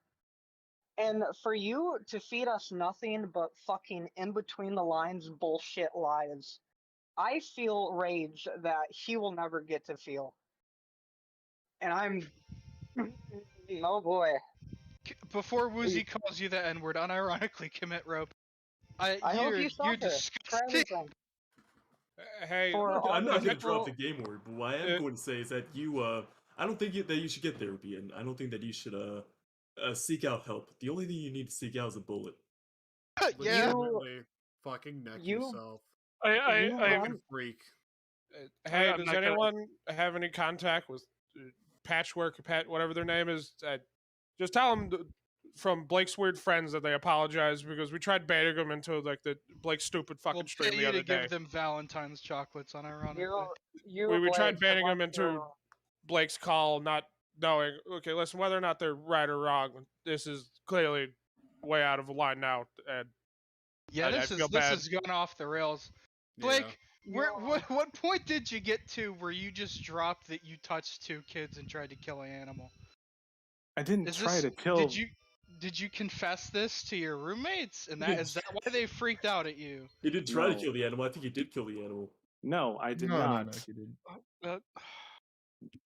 And for you to feed us nothing but fucking in between the lines bullshit lies, I feel rage that he will never get to feel. And I'm. Oh boy. Before Woozy calls you the N-word, unironically commit rope. I hope You're you suffer for disgusting. everything. Hey, For all I'm the not going to people. drop the game word, but what I am going to say is that I don't think that you should get therapy, and I don't think that you should seek out help. The only thing you need to seek out is a bullet. Yeah. Legitimately fucking neck You- yourself. You I run. Freak. hey, I'm does not gonna- anyone have any contact with Patchwork, whatever their name is? Just tell them from Blake's weird friends that they apologize because we tried baiting them into like the Blake's stupid fucking We'll stream pay the you other to day. give them Valentine's chocolates, unironically. We tried Blake, baiting went them into through- Blake's call, not knowing. Okay, listen, whether or not they're right or wrong, this is clearly way out of line now, and Yeah, I this feel is bad. this is going off the rails. Blake, what point did you get to where you just dropped that you touched 2 kids and tried to kill an animal? I didn't try to kill. Did you confess this to your roommates? And is that why they freaked out at you? He didn't try to No. kill the animal. I think he did kill the animal. No, I did No, not. no, he didn't.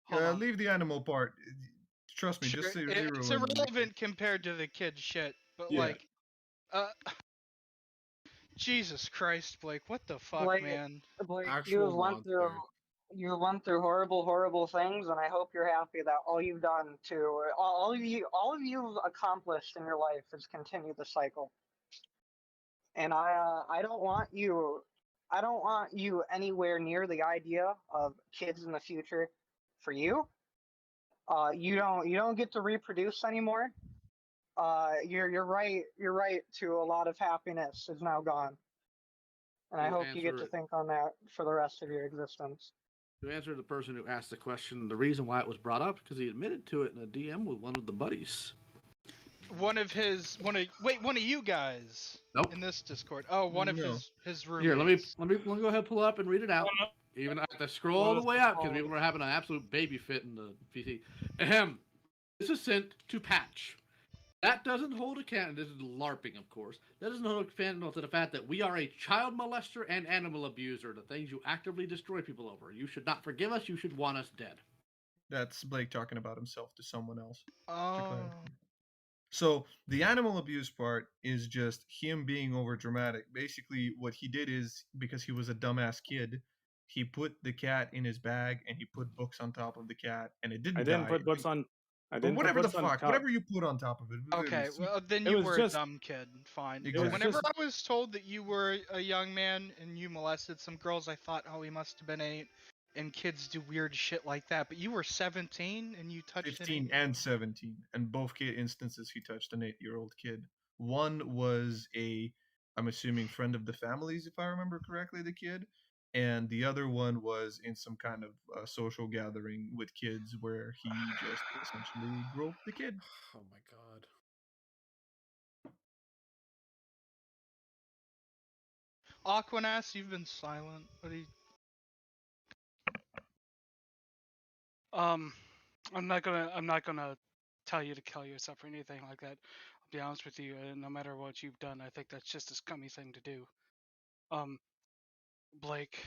Hold on. Leave the animal part. Trust me, Sure, just say it's zero. irrelevant compared to the kid shit, but Yeah. like, Jesus Christ, Blake, what the fuck, Blake, man? Blake, Actual monster. you went through horrible things, and I hope you're happy that all you've done to all of you've accomplished in your life is continue the cycle. And I don't want you anywhere near the idea of kids in the future. For you, you don't get to reproduce anymore. You're right. You're right. To a lot of happiness is now gone, and I To hope you get to answer think on that for the rest of your existence. to answer the person who asked the question, the reason why it was brought up because he admitted to it in a DM with one of the buddies. One of you guys Nope. in this Discord. Oh, one of No. his Here, roommates. let me go ahead and pull up and read it out. Even I have to scroll all the way up because people are having an absolute baby fit in the PC. Ahem. This is sent to Patch. That doesn't hold a candle. This is LARPing, of course. That doesn't hold a candle to the fact that we are a child molester and animal abuser, the things you actively destroy people over. You should not forgive us. You should want us dead. That's Blake talking about himself to someone else. Oh. So the animal abuse part is just him being over dramatic. Basically, what he did is because he was a dumbass kid, he put the cat in his bag and he put books on top of the cat, and it didn't I didn't die. put books on. I But didn't put whatever the books on fuck, top. whatever you put on top of it. Okay, well then It you was were just- a dumb kid. Fine. Exactly. Whenever just- I was told that you were a young man and you molested some girls, I thought, oh, he must have been 8. And kids do weird shit like that. But you were 17 and you touched 15 and 17, and both instances he touched an 8-year-old kid. One was I'm assuming friend of the family's, if I remember correctly, the kid, and the other one was in some kind of social gathering with kids where he just essentially groped the kid. Oh my god. Aquanass, you've been silent. What do you... I'm not gonna tell you to kill yourself or anything like that. I'll be honest with you. No matter what you've done, I think that's just a scummy thing to do. Blake,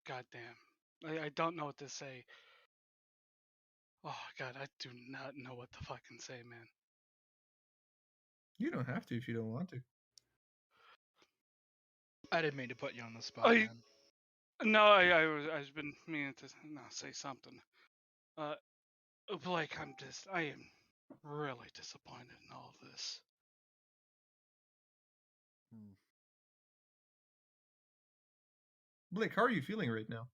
goddamn, I don't know what to say. Oh god, I do not know what to fucking say, man. You don't have to if you don't want to. I didn't mean to put you on the spot, I man. no, I've been meaning to say something. Blake, I am really disappointed in all of this. Blake, how are you feeling right now?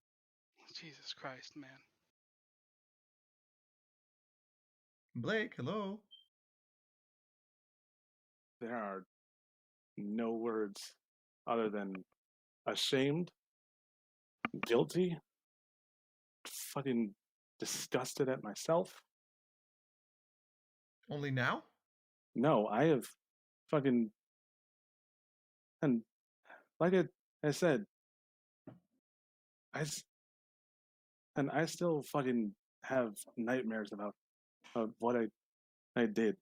Jesus Christ, man. Blake, hello. There are no words other than ashamed, guilty, fucking disgusted at myself. Only now? No, I have fucking, and like I said, I still fucking have nightmares about what I did,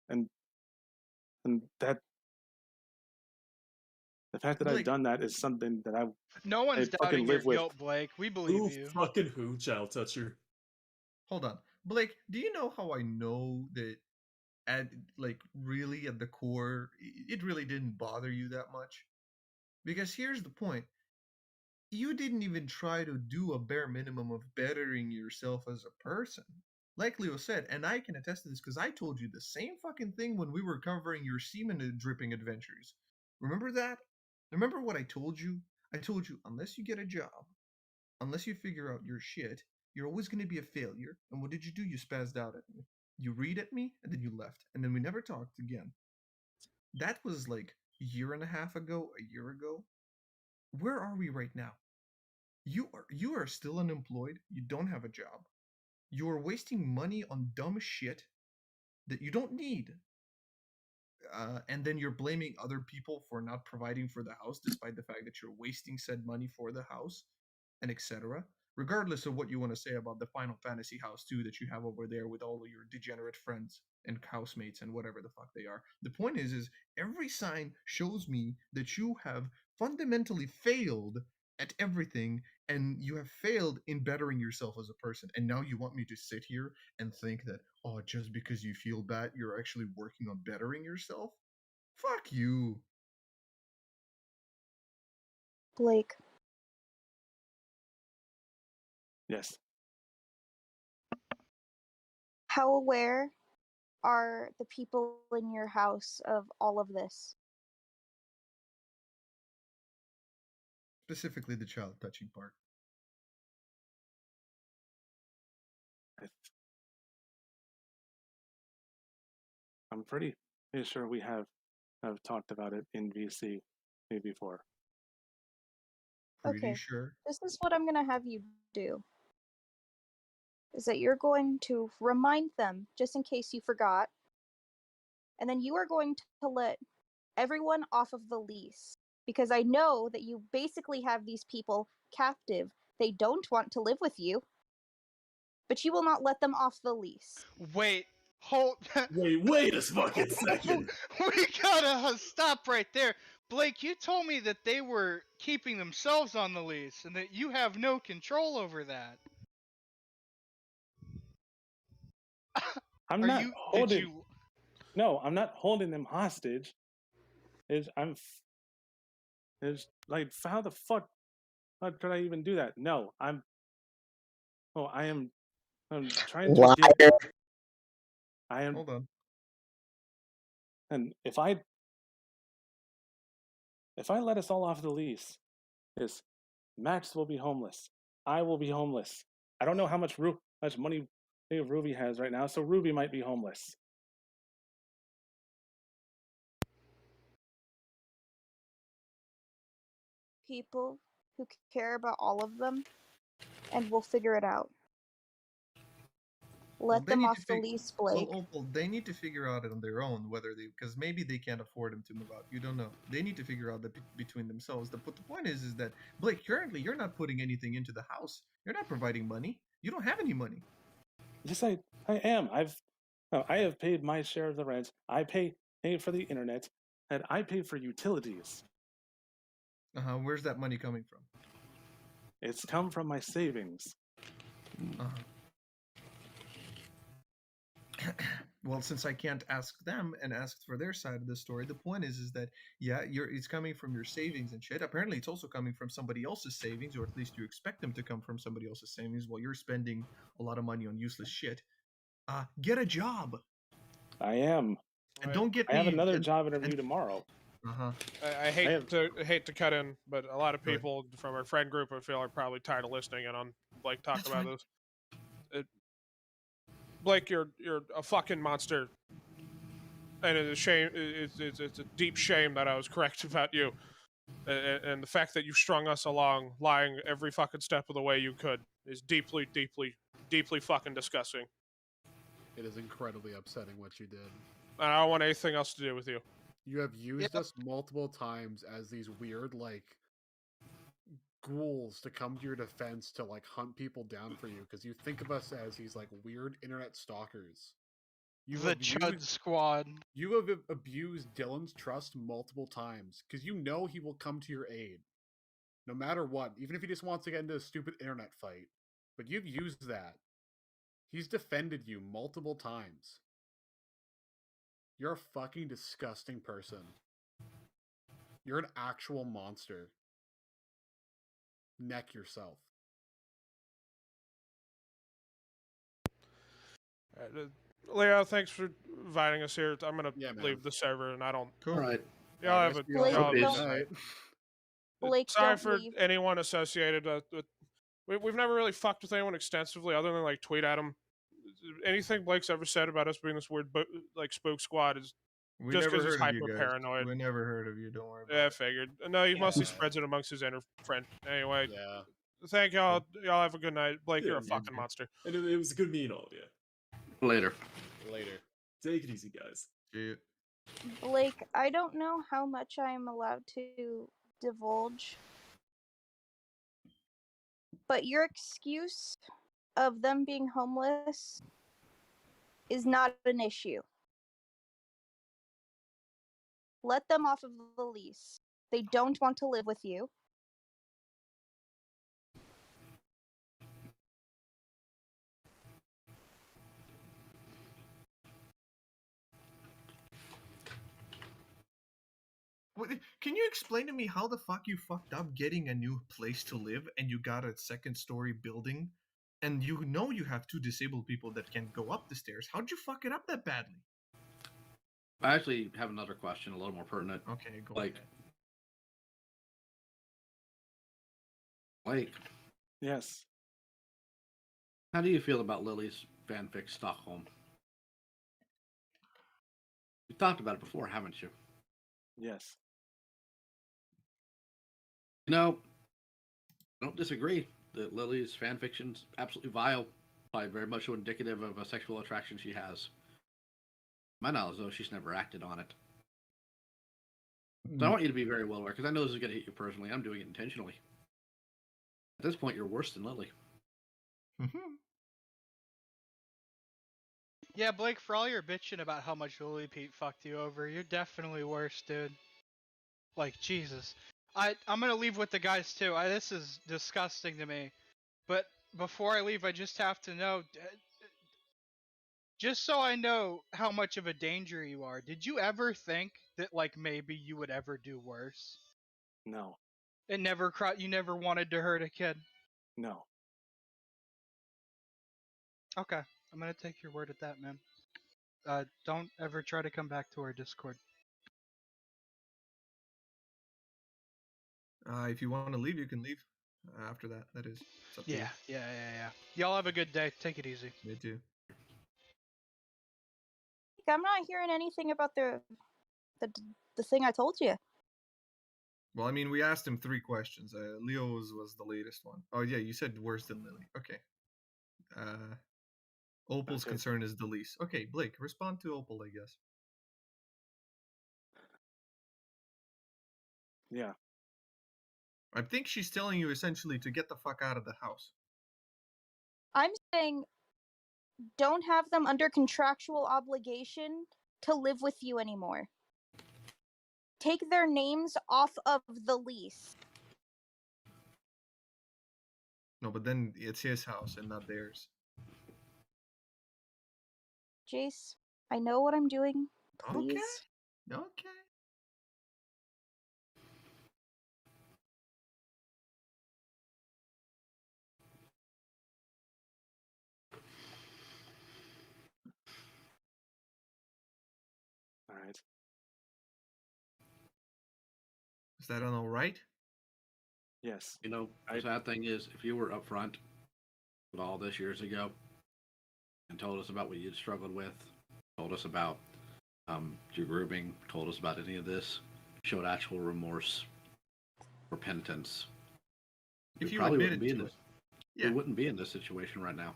and that the fact that I've Blake, done that is something that No one's fucking doubting your live with. guilt, Blake. We believe Who you. fucking who, child toucher? hold on. Blake, do you know how I know that really at the core, it really didn't bother you that much? Because here's the point. You didn't even try to do a bare minimum of bettering yourself as a person. Like Leo said, and I can attest to this because I told you the same fucking thing when we were covering your semen dripping adventures. Remember that? Remember what I told you? I told you, unless you get a job, unless you figure out your shit, you're always going to be a failure. And what did you do? You spazzed out at me. You read at me, and then you left. And then we never talked again. That was like a year and a half ago, a year ago. Where are we right now? You are still unemployed. You don't have a job. You are wasting money on dumb shit that you don't need. And then you're blaming other people for not providing for the house, despite the fact that you're wasting said money for the house, and etc. Regardless of what you want to say about the Final Fantasy house too that you have over there with all of your degenerate friends and housemates and whatever the fuck they are. The point is every sign shows me that you have fundamentally failed at everything, and you have failed in bettering yourself as a person. And now you want me to sit here and think that, oh, just because you feel bad, you're actually working on bettering yourself? Fuck you. Blake, Yes, how aware are the people in your house of all of this? Specifically the child touching part. I, I'm pretty sure we have talked about it in VC before. Pretty Okay. sure. This is what I'm gonna have you do. Is that you're going to remind them, just in case you forgot, and then you are going to let everyone off of the lease. Because I know that you basically have these people captive. They don't want to live with you, but you will not let them off the lease. Wait, hold. Wait a fucking second. We gotta stop right there. Blake, you told me that they were keeping themselves on the lease and that you have no control over that. I'm Are not you? Did holding. you? No, I'm not holding them hostage. Is like how the fuck could I even do that? No, I'm. Oh, I'm trying to get. Liar. I am, Hold on. and if I let us all off the lease, is Max will be homeless. I will be homeless. I don't know how much money Ruby has right now, so Ruby might be homeless. People who care about all of them, and we'll figure it out. Let them off the lease, Blake. Well, Opal, they need to figure out it on their own whether they, because maybe they can't afford them to move out. You don't know. They need to figure out that between themselves. But the point is that Blake, currently you're not putting anything into the house. You're not providing money. You don't have any money. Yes, I am. I have paid my share of the rent. I pay for the internet, and I pay for utilities. Where's that money coming from? It's come from my savings. Well, since I can't ask them and ask for their side of the story, the point is that yeah, it's coming from your savings and shit. Apparently, it's also coming from somebody else's savings, or at least you expect them to come from somebody else's savings while you're spending a lot of money on useless shit. Get a job. I am. And don't get I me. have another job interview tomorrow. I hate to cut in, but a lot of people from our friend group I feel are probably tired of listening in on Blake talk about this. Blake, you're a fucking monster, and it's a shame. It's a deep shame that I was correct about you, and the fact that you strung us along, lying every fucking step of the way you could, is deeply, deeply, deeply fucking disgusting. It is incredibly upsetting what you did. And I don't want anything else to do with you. You have used us multiple times as these weird, like, ghouls to come to your defense to, like, hunt people down for you, because you think of us as these, like, weird internet stalkers. The Chud Squad. You have abused Dylan's trust multiple times, because you know he will come to your aid. No matter what, even if he just wants to get into a stupid internet fight. But you've used that. He's defended you multiple times. You're a fucking disgusting person. You're an actual monster. Neck yourself. Leo, thanks for inviting us here. I'm gonna leave the server, and I don't. Cool. All right. Y'all have a. Blake, y'all have a don't- good night. Blake, Sorry don't for leave. anyone associated with. We've never really fucked with anyone extensively, other than like tweet at him. Anything Blake's ever said about us being this weird, like spook squad is We just never because he's heard of you hyper guys. paranoid. We never heard of you. Don't worry. Yeah, I figured. No, he mostly spreads it amongst his inner friend. Anyway, yeah. Thank y'all. Y'all have a good night. Blake, you're a Yeah, fucking monster. And it was a good meeting all of you. Later. Take it easy, guys. Yeah. Blake, I don't know how much I am allowed to divulge, but your excuse of them being homeless is not an issue. Let them off of the lease. They don't want to live with you. Can you explain to me how the fuck you fucked up getting a new place to live and you got a second-story building and you know you have two disabled people that can go up the stairs? How'd you fuck it up that badly? I actually have another question, a little more pertinent. Okay, go like, ahead. Blake, Yes. how do you feel about Lily's fanfic Stockholm? We talked about it before, haven't you? Yes. No, I don't disagree that Lily's fan fiction's absolutely vile. Probably very much so indicative of a sexual attraction she has. My knowledge, though, she's never acted on it. So I want you to be very well aware, because I know this is going to hit you personally. I'm doing it intentionally. At this point, you're worse than Lily. Yeah, Blake, for all your bitching about how much Lily Pete fucked you over, you're definitely worse, dude. Like, Jesus. I'm gonna leave with the guys, too. This is disgusting to me. But before I leave, I just have to know, just so I know how much of a danger you are, did you ever think that, like, maybe you would ever do worse? No. You never wanted to hurt a kid? No. Okay, I'm gonna take your word at that, man. Don't ever try to come back to our Discord. If you want to leave, you can leave. After that, that is. It's up to you. Yeah. Y'all have a good day. Take it easy. Me too. I'm not hearing anything about the thing I told you. Well, I mean, we asked him 3 questions. Leo's was the latest one. Oh yeah, you said worse than Lily. Okay. Opal's Okay. concern is the least. Okay, Blake, respond to Opal, I guess. Yeah. I think she's telling you essentially to get the fuck out of the house. I'm saying don't have them under contractual obligation to live with you anymore. Take their names off of the lease. No, but then it's his house and not theirs. Jace, I know what I'm doing. Please. Okay. All right. Is that all right? Yes. You know, the sad thing is, if you were upfront with all this years ago and told us about what you'd struggled with, told us about your grouping, told us about any of this, showed actual remorse, repentance, If you probably admitted wouldn't be in to this. it. Yeah. We wouldn't be in this situation right now.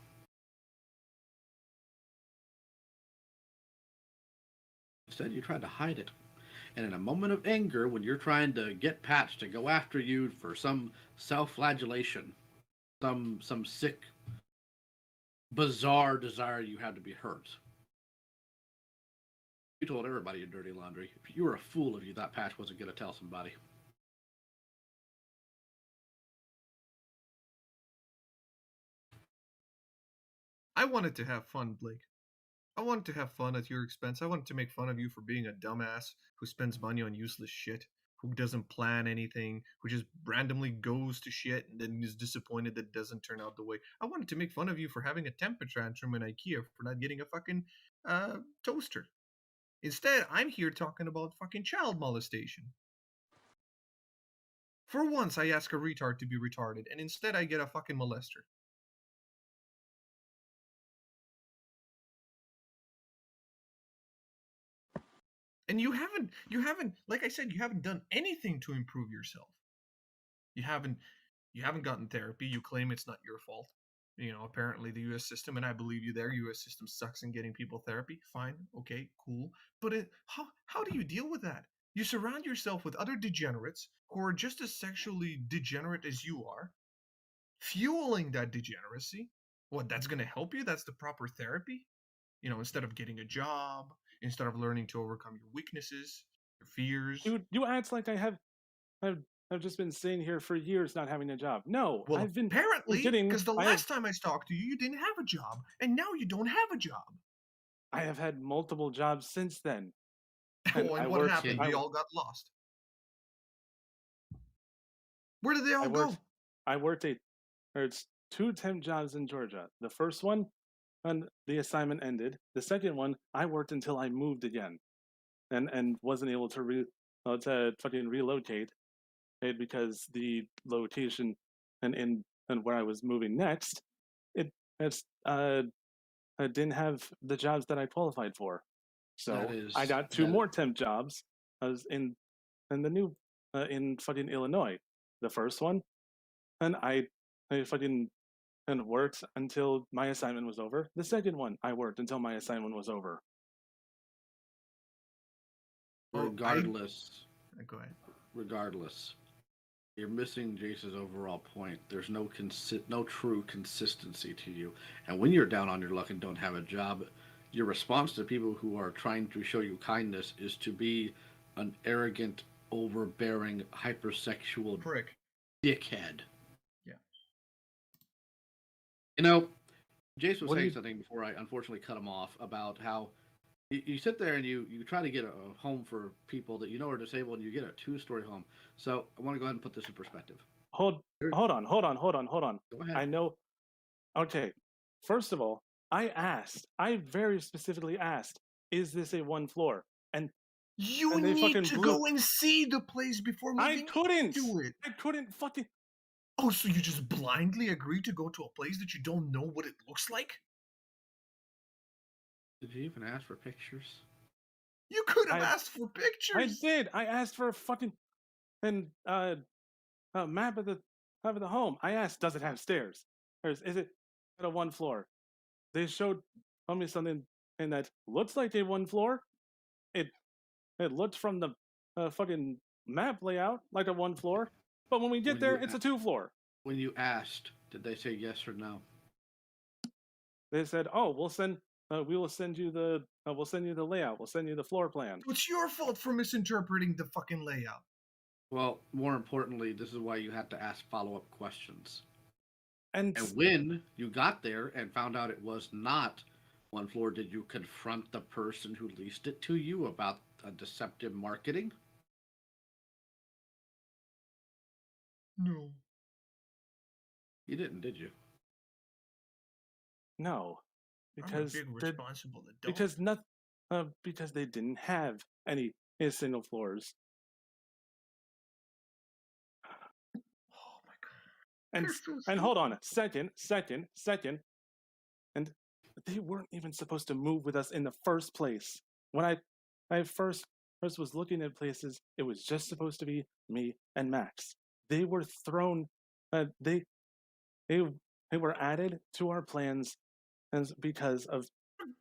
Instead, you tried to hide it. And in a moment of anger, when you're trying to get Patch to go after you for some self-flagellation, some sick, bizarre desire you had to be hurt, you told everybody your dirty laundry. You were a fool if you thought Patch wasn't going to tell somebody. I wanted to have fun, Blake. I wanted to have fun at your expense. I wanted to make fun of you for being a dumbass who spends money on useless shit, who doesn't plan anything, who just randomly goes to shit and then is disappointed that it doesn't turn out the way. I wanted to make fun of you for having a temper tantrum in IKEA for not getting a fucking toaster. Instead, I'm here talking about fucking child molestation. For once, I ask a retard to be retarded, and instead I get a fucking molester. And you haven't, like I said, you haven't done anything to improve yourself. You haven't gotten therapy. You claim it's not your fault. You know, apparently the U.S. system, and I believe you there, U.S. system sucks in getting people therapy. Fine, okay, cool. But how do you deal with that? You surround yourself with other degenerates who are just as sexually degenerate as you are, fueling that degeneracy. What, that's going to help you? That's the proper therapy? You know, instead of getting a job, instead of learning to overcome your weaknesses, your fears. You act like I've just been sitting here for years not having a job. No, Well, I've been apparently, getting. because the last time I talked to you, you didn't have a job, and now you don't have a job. I have had multiple jobs since then. And what happened? They all got lost. Where did they all go? I worked it's 2 temp jobs in Georgia. The first one, and the assignment ended. The second one, I worked until I moved again, and wasn't able to fucking relocate it because the location and where I was moving next, I didn't have the jobs that I qualified for. So is I got 2 more temp jobs. I was in the new in fucking Illinois. The first one, and I fucking and worked until my assignment was over. The second one, I worked until my assignment was over. regardless. Go ahead. Regardless, you're missing Jace's overall point. There's no true consistency to you. And when you're down on your luck and don't have a job, your response to people who are trying to show you kindness is to be an arrogant, overbearing, hypersexual prick, dickhead. Yeah. You know, Jace was saying something before I unfortunately cut him off about how you sit there and you try to get a home for people that you know are disabled, and you get a 2-story home. So I want to go ahead and put this in perspective. Hold on. Go ahead. I know. Okay. First of all, I very specifically asked, is this a 1 floor? And you need to go and see the place before moving into it. I couldn't fucking. Oh, so you just blindly agreed to go to a place that you don't know what it looks like? Did you even ask for pictures? You could have asked for pictures. I did. I asked for a fucking map of the home. I asked, does it have stairs? Or is it at a 1 floor? They showed me something and that looks like a 1 floor. It looked from the fucking map layout like a 1 floor, but when we get there, it's a 2 floor. When you asked, did they say yes or no? They said, "Oh, we will send you the layout. We'll send you the floor plan." It's your fault for misinterpreting the fucking layout. Well, more importantly, this is why you have to ask follow-up questions. And when you got there and found out it was not 1 floor, did you confront the person who leased it to you about deceptive marketing? No. You didn't, did you? No, because I'm a big responsible adult. because they didn't have any single floors. Oh my god! And hold on a second, and they weren't even supposed to move with us in the first place. When I first was looking at places, it was just supposed to be me and Max. They were thrown. They were added to our plans, and because of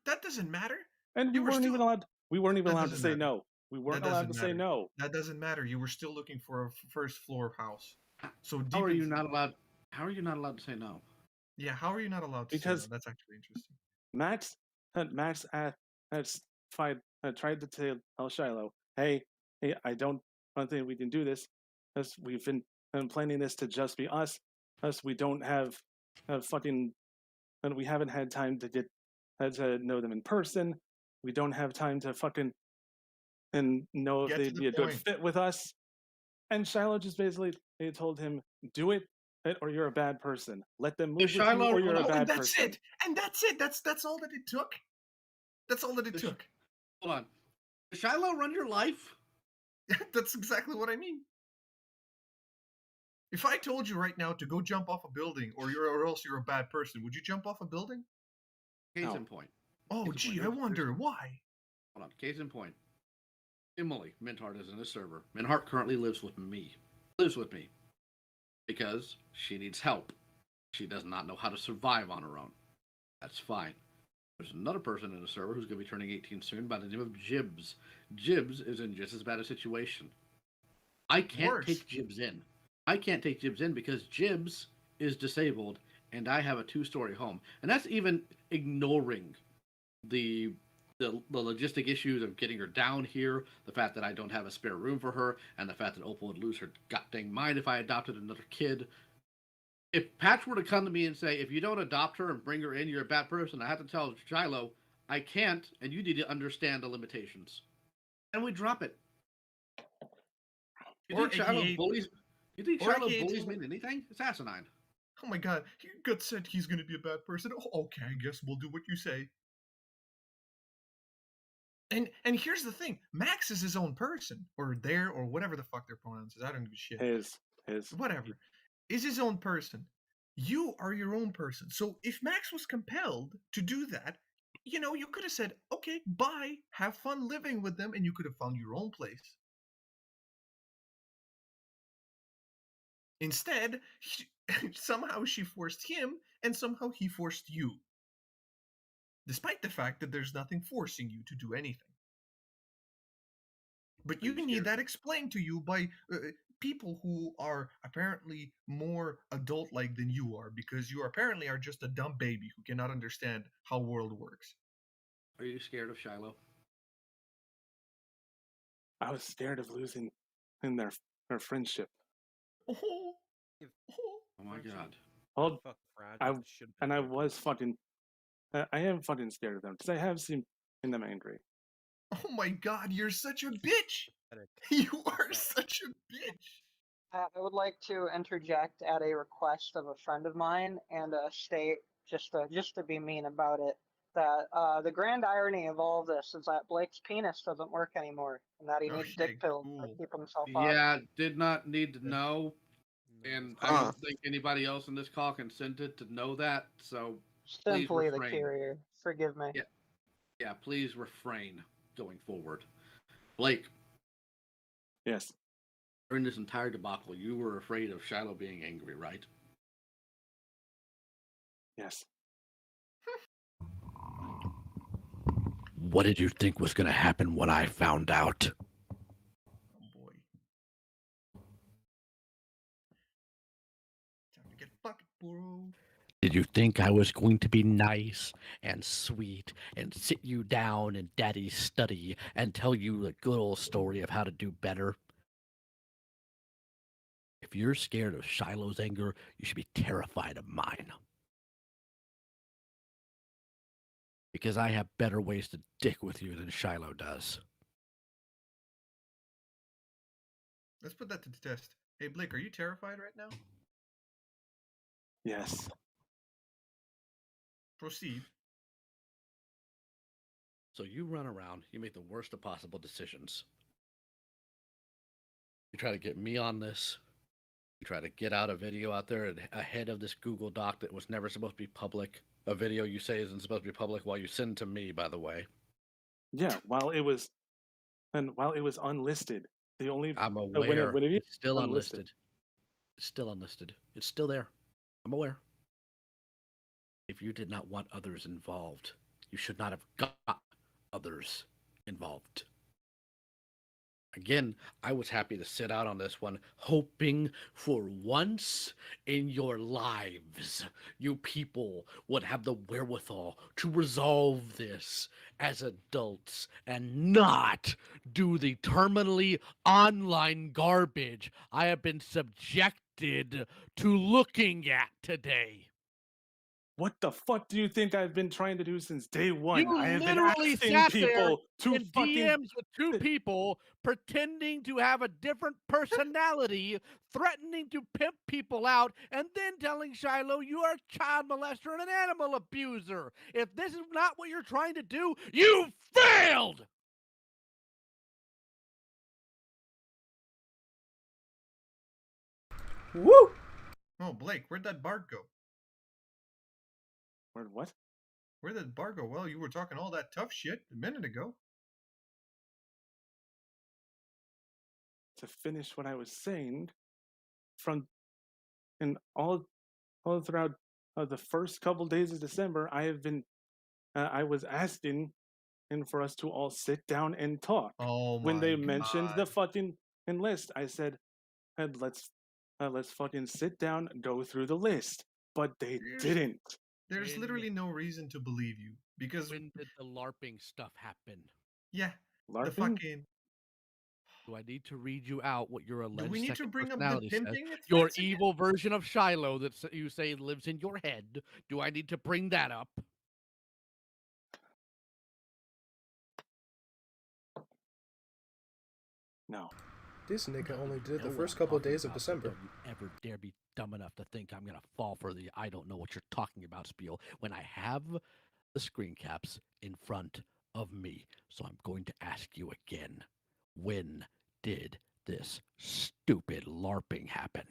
that doesn't matter. And we weren't even allowed. We weren't even allowed to say no. We weren't allowed to say no. That doesn't matter. You were still looking for a first floor house. So how are you not allowed? How are you not allowed to say no? Yeah, how are you not allowed to say no? That's actually interesting. Max tried to tell Shiloh, hey, I don't think we can do this, because we've been planning this to just be us. We don't have fucking, and we haven't had time to get to know them in person. We don't have time to fucking and know if they'd be a good fit with us. And Shiloh just basically told him, do it or you're a bad person. Let them move with you or you're a bad person. And that's it. That's all that it took. That's all that it took. Hold on. Does Shiloh run your life? That's exactly what I mean. If I told you right now to go jump off a building or else you're a bad person, would you jump off a building? Case in point. Oh, gee, I wonder why. Hold on. Case in point. Emily Minthart is in the server. Minthart currently lives with me. Because she needs help. She does not know how to survive on her own. That's fine. There's another person in the server who's going to be turning 18 soon by the name of Jibs. Jibs is in just as bad a situation. I can't take Jibs in. I can't take Jibs in because Jibs is disabled and I have a 2-story home. And that's even ignoring the logistic issues of getting her down here, the fact that I don't have a spare room for her, and the fact that Opal would lose her goddamn mind if I adopted another kid. If Patch were to come to me and say, if you don't adopt her and bring her in, you're a bad person, I have to tell Shiloh, I can't, and you need to understand the limitations. And we drop it. You think Shiloh bullies me in anything? It's asinine. Oh my god, Gut said he's going to be a bad person. Oh, okay, I guess we'll do what you say. And here's the thing, Max is his own person, or whatever the fuck their pronouns is. I don't give a shit. His. Whatever. Is his own person. You are your own person. So if Max was compelled to do that, you know, you could have said, okay, bye, have fun living with them, and you could have found your own place. Instead, somehow she forced him, and somehow he forced you. Despite the fact that there's nothing forcing you to do anything. But you need that explained to you by people who are apparently more adult-like than you are, because you apparently are just a dumb baby who cannot understand how world works. Are you scared of Shiloh? I was scared of losing in their friendship. Oh, Oh my god. Well, I was fucking. I am fucking scared of them because I have seen them angry. oh my god, you're such a bitch! You are such a bitch! I would like to interject at a request of a friend of mine and state, just to be mean about it, that the grand irony of all of this is that Blake's penis doesn't work anymore, and that he needs Okay, dick pills cool. to keep himself up. Yeah, did not need to know. And I don't think anybody else in this call consented to know that, so please Simply the refrain. carrier. Forgive me. Yeah, please refrain going forward. Blake, Yes. during this entire debacle, you were afraid of Shiloh being angry, right? Yes. What did you think was going to happen when I found out? Oh boy. Time to get fucked, bro. Did you think I was going to be nice and sweet and sit you down in Daddy's study and tell you the good old story of how to do better? If you're scared of Shiloh's anger, you should be terrified of mine. Because I have better ways to dick with you than Shiloh does. Let's put that to the test. Hey, Blake, are you terrified right now? Yes. Proceed. So you run around, you make the worst of possible decisions. You try to get me on this. You try to get out a video out there ahead of this Google Doc that was never supposed to be public. A video you say isn't supposed to be public while you send to me, by the way. Yeah, while it was unlisted. The only I'm aware. when it is It's still unlisted. It's still unlisted. It's still there. I'm aware. If you did not want others involved, you should not have got others involved. Again, I was happy to sit out on this one, hoping for once in your lives, you people would have the wherewithal to resolve this as adults and not do the terminally online garbage I have been subjected to looking at today. What the fuck do you think I've been trying to do since day one? You I have been literally asking sat people there to in fucking DMs with two people pretending to have a different personality, threatening to pimp people out, and then telling Shiloh you are a child molester and an animal abuser. If this is not what you're trying to do, you failed! Woo! Oh, Blake, where'd that Bart go? Where'd what? Where'd that Bart go? Well, you were talking all that tough shit a minute ago. To finish what I was saying, from and all throughout the first couple days of December, I have been I was asking and for us to all sit down and talk. Oh When my they mentioned the God. fucking list, I said, let's fucking sit down, go through the list. But they didn't. There's literally no reason to believe you because When did the LARPing stuff happen? yeah, the LARPing? fucking. Do I need to read you out what your alleged Do we need to second bring up the personality says? pimping Your offense again? evil version of Shiloh that you say lives in your head. Do I need to bring that up? No. This nigga only did the Know what first I'm couple talking days of about, so December. Don't you ever dare be dumb enough to think I'm gonna fall for the I don't know what you're talking about spiel when I have the screen caps in front of me. So I'm going to ask you again. When did this stupid LARPing happen?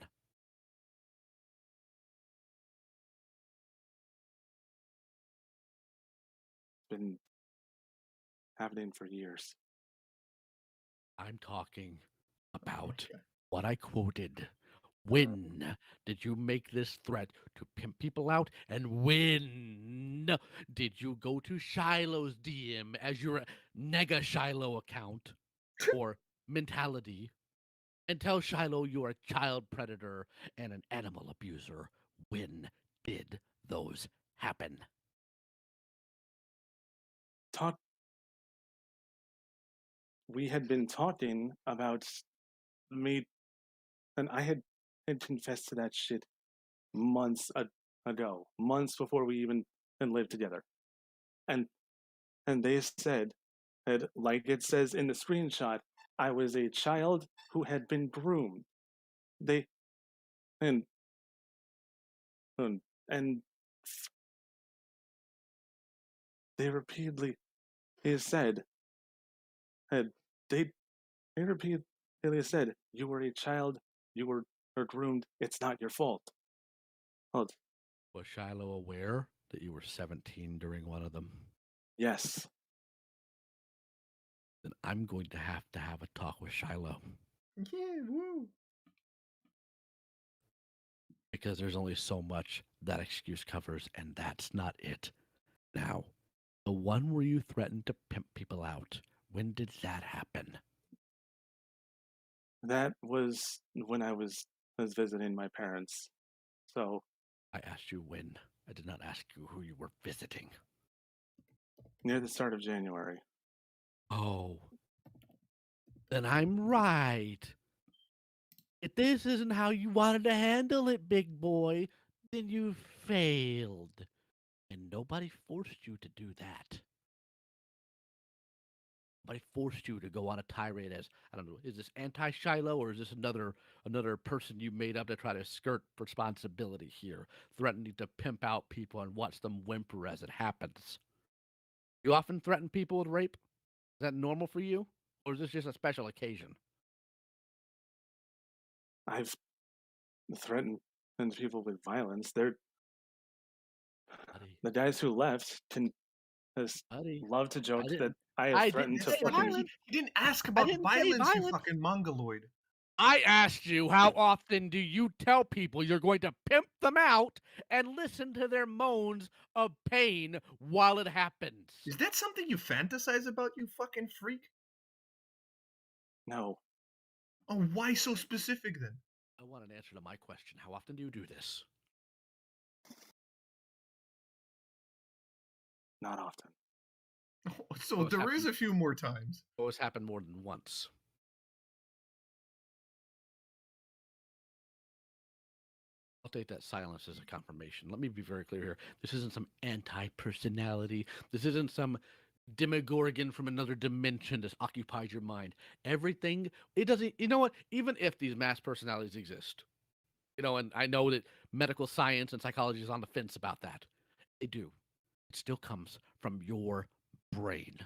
been happening for years. I'm talking Oh my about God. what I quoted. When did you make this threat to pimp people out? And when did you go to Shiloh's DM as your nega Shiloh account or mentality and tell Shiloh you're a child predator and an animal abuser? When did those happen? We had been talking about me, and I had confessed to that shit months ago, months before we even lived together. And they said that, like it says in the screenshot, I was a child who had been groomed. They and and, and they repeatedly said that they repeatedly said you were a child, you were groomed. It's not your fault. Well, Was Shiloh aware that you were 17 during one of them? yes. Then I'm going to have a talk with Shiloh. Yeah, woo. Because there's only so much that excuse covers, and that's not it. Now, the one where you threatened to pimp people out, when did that happen? That was when I was visiting my parents. So I asked you when. I did not ask you who you were visiting. near the start of January. Oh, then I'm right. If this isn't how you wanted to handle it, big boy, then you failed. And nobody forced you to do that. Nobody forced you to go on a tirade as, I don't know, is this anti-Shiloh or is this another person you made up to try to skirt responsibility here, threatening to pimp out people and watch them whimper as it happens? You often threaten people with rape? Is that normal for you? Or is this just a special occasion? I've threatened people with violence. They're Buddy, the guys who left can buddy, love to joke that I I have didn't threatened to say fucking. violence. He didn't ask I about didn't say violence, you violence. fucking mongoloid. I asked you how often do you tell people you're going to pimp them out and listen to their moans of pain while it happens? Is that something you fantasize about, you fucking freak? No, Oh, why so specific then? I want an answer to my question. How often do you do this? not often. Oh, so What's there is happened? a few more times. Always happened more than once. I'll take that silence as a confirmation. Let me be very clear here. This isn't some anti-personality. This isn't some demogorgon from another dimension that's occupied your mind. Everything, it doesn't, you know what? Even if these mass personalities exist, and I know that medical science and psychology is on the fence about that. They do. It still comes from your brain.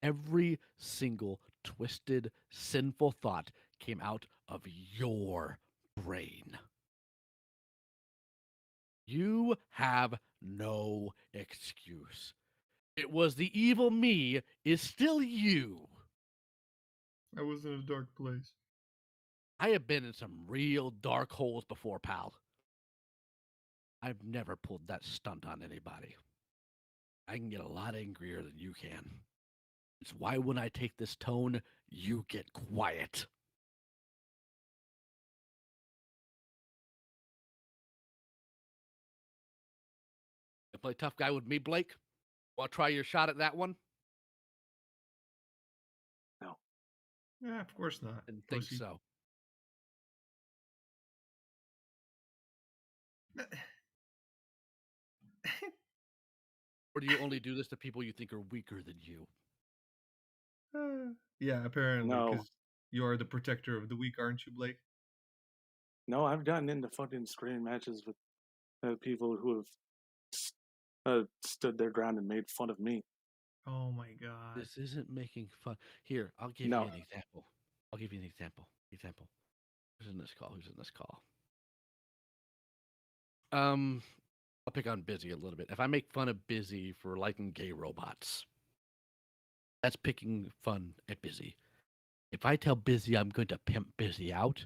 Every single twisted, sinful thought came out of your brain. You have no excuse. It was the evil me is still you. I was in a dark place. I have been in some real dark holes before, pal. I've never pulled that stunt on anybody. I can get a lot angrier than you can. It's why when I take this tone, you get quiet. You play tough guy with me, Blake? Want to try your shot at that one? No. Yeah, of course not. Didn't think Pussy. so. Or do you only do this to people you think are weaker than you? Yeah, apparently, No. because you are the protector of the weak, aren't you, Blake? No, I've gotten into fucking screen matches with people who have stood their ground and made fun of me. Oh my god. This isn't making fun. Here, I'll give No. you an example. Example. Who's in this call? I'll pick on Busy a little bit. If I make fun of Busy for liking gay robots, that's picking fun at Busy. If I tell Busy I'm going to pimp Busy out,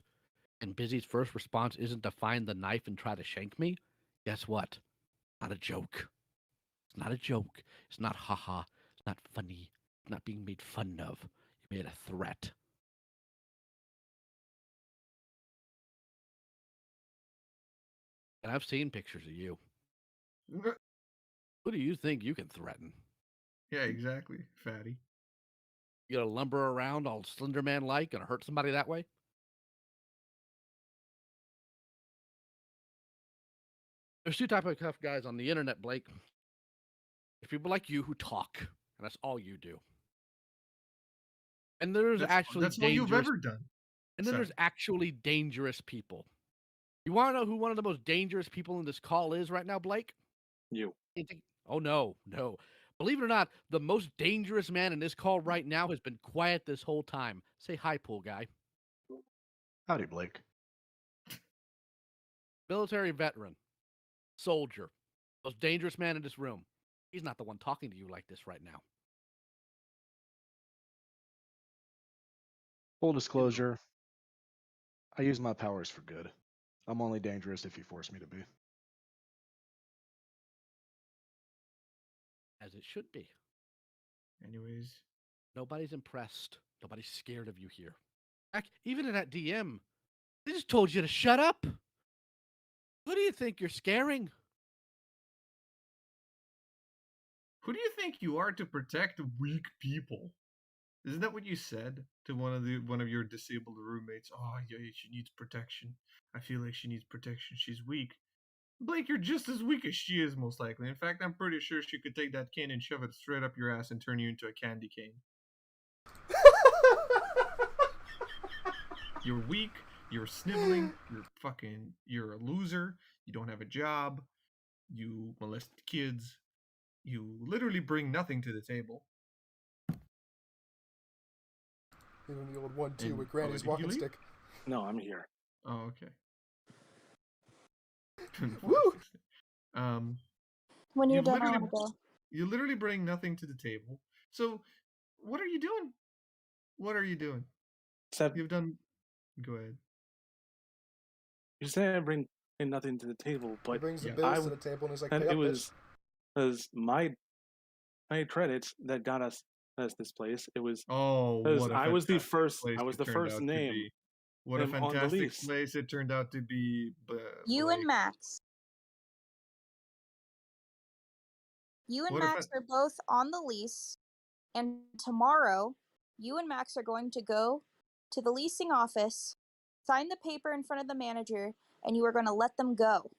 and Busy's first response isn't to find the knife and try to shank me, guess what? Not a joke. It's not a joke. It's not haha. It's not funny. It's not being made fun of. You made a threat. And I've seen pictures of you. Who do you think you can threaten? Yeah, exactly, fatty. You gonna lumber around all Slender Man like and hurt somebody that way? There's two types of tough guys on the internet, Blake. There's people like you who talk, and that's all you do. And there's actually that's all you've dangerous. ever done. And then there's actually dangerous people. You want to know who one of the most dangerous people in this call is right now, Blake? You. Oh, no. Believe it or not, the most dangerous man in this call right now has been quiet this whole time. Say hi, pool guy. Howdy, Blake. Military veteran. Soldier. Most dangerous man in this room. He's not the one talking to you like this right now. Full disclosure, I use my powers for good. I'm only dangerous if you force me to be. As it should be. Anyways. Nobody's impressed. Nobody's scared of you here. Heck, even in that DM, they just told you to shut up. Who do you think you're scaring? Who do you think you are to protect weak people? Isn't that what you said to one of your disabled roommates? Oh, yeah, she needs protection. I feel like she needs protection. She's weak. Blake, you're just as weak as she is, most likely. In fact, I'm pretty sure she could take that cane and shove it straight up your ass and turn you into a candy cane. You're weak. You're sniveling. You're a loser. You don't have a job. You molest kids. You literally bring nothing to the table. Even the old 1-2 with Granny's walking stick. No, I'm here. Oh, okay. Woo! When you're done, I want to go. You literally bring nothing to the table. So, what are you doing? What are you doing? You've done. Go ahead. You say I bring nothing to the table, but He brings the bills to the table and he's like, and "Pay it up, was my credits that got us this place. It was what a I was the fantastic first. place I was it the turned first out to name. be. What a on the fantastic lease. place it turned out to be. You and Max. You and What a Max are both on the lease, and tomorrow, you and Max are going to go to the leasing office, sign the paper in front of the manager, and you are going to let them go.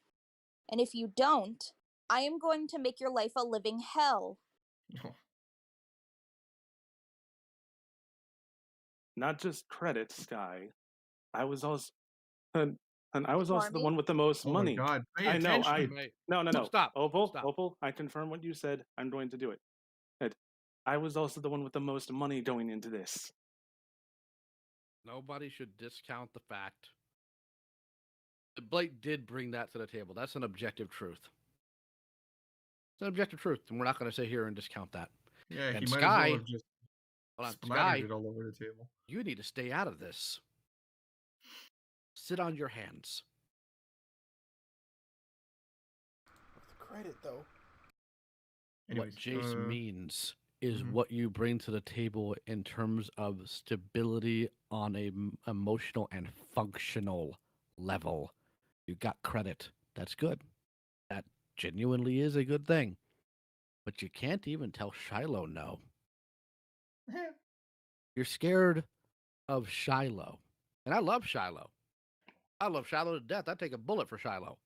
And if you don't, I am going to make your life a living hell. Not just credits, Sky. I was also and I was also the Marmy? one with the most Oh my money. God, pay I know. attention. No. Stop. Opal. I confirm what you said. I'm going to do it. I was also the one with the most money going into this. Nobody should discount the fact that Blake did bring that to the table. That's an objective truth. It's an objective truth, and we're not going to sit here and discount that. Yeah, and he Sky, might as well have just Sky, splattered it all over the table. You need to stay out of this. Sit on your hands. The credit, though. What Jace means is what you bring to the table in terms of stability on a emotional and functional level. You got credit. That's good. That genuinely is a good thing. But you can't even tell Shiloh no. You're scared of Shiloh. And I love Shiloh. I love Shiloh to death. I'd take a bullet for Shiloh.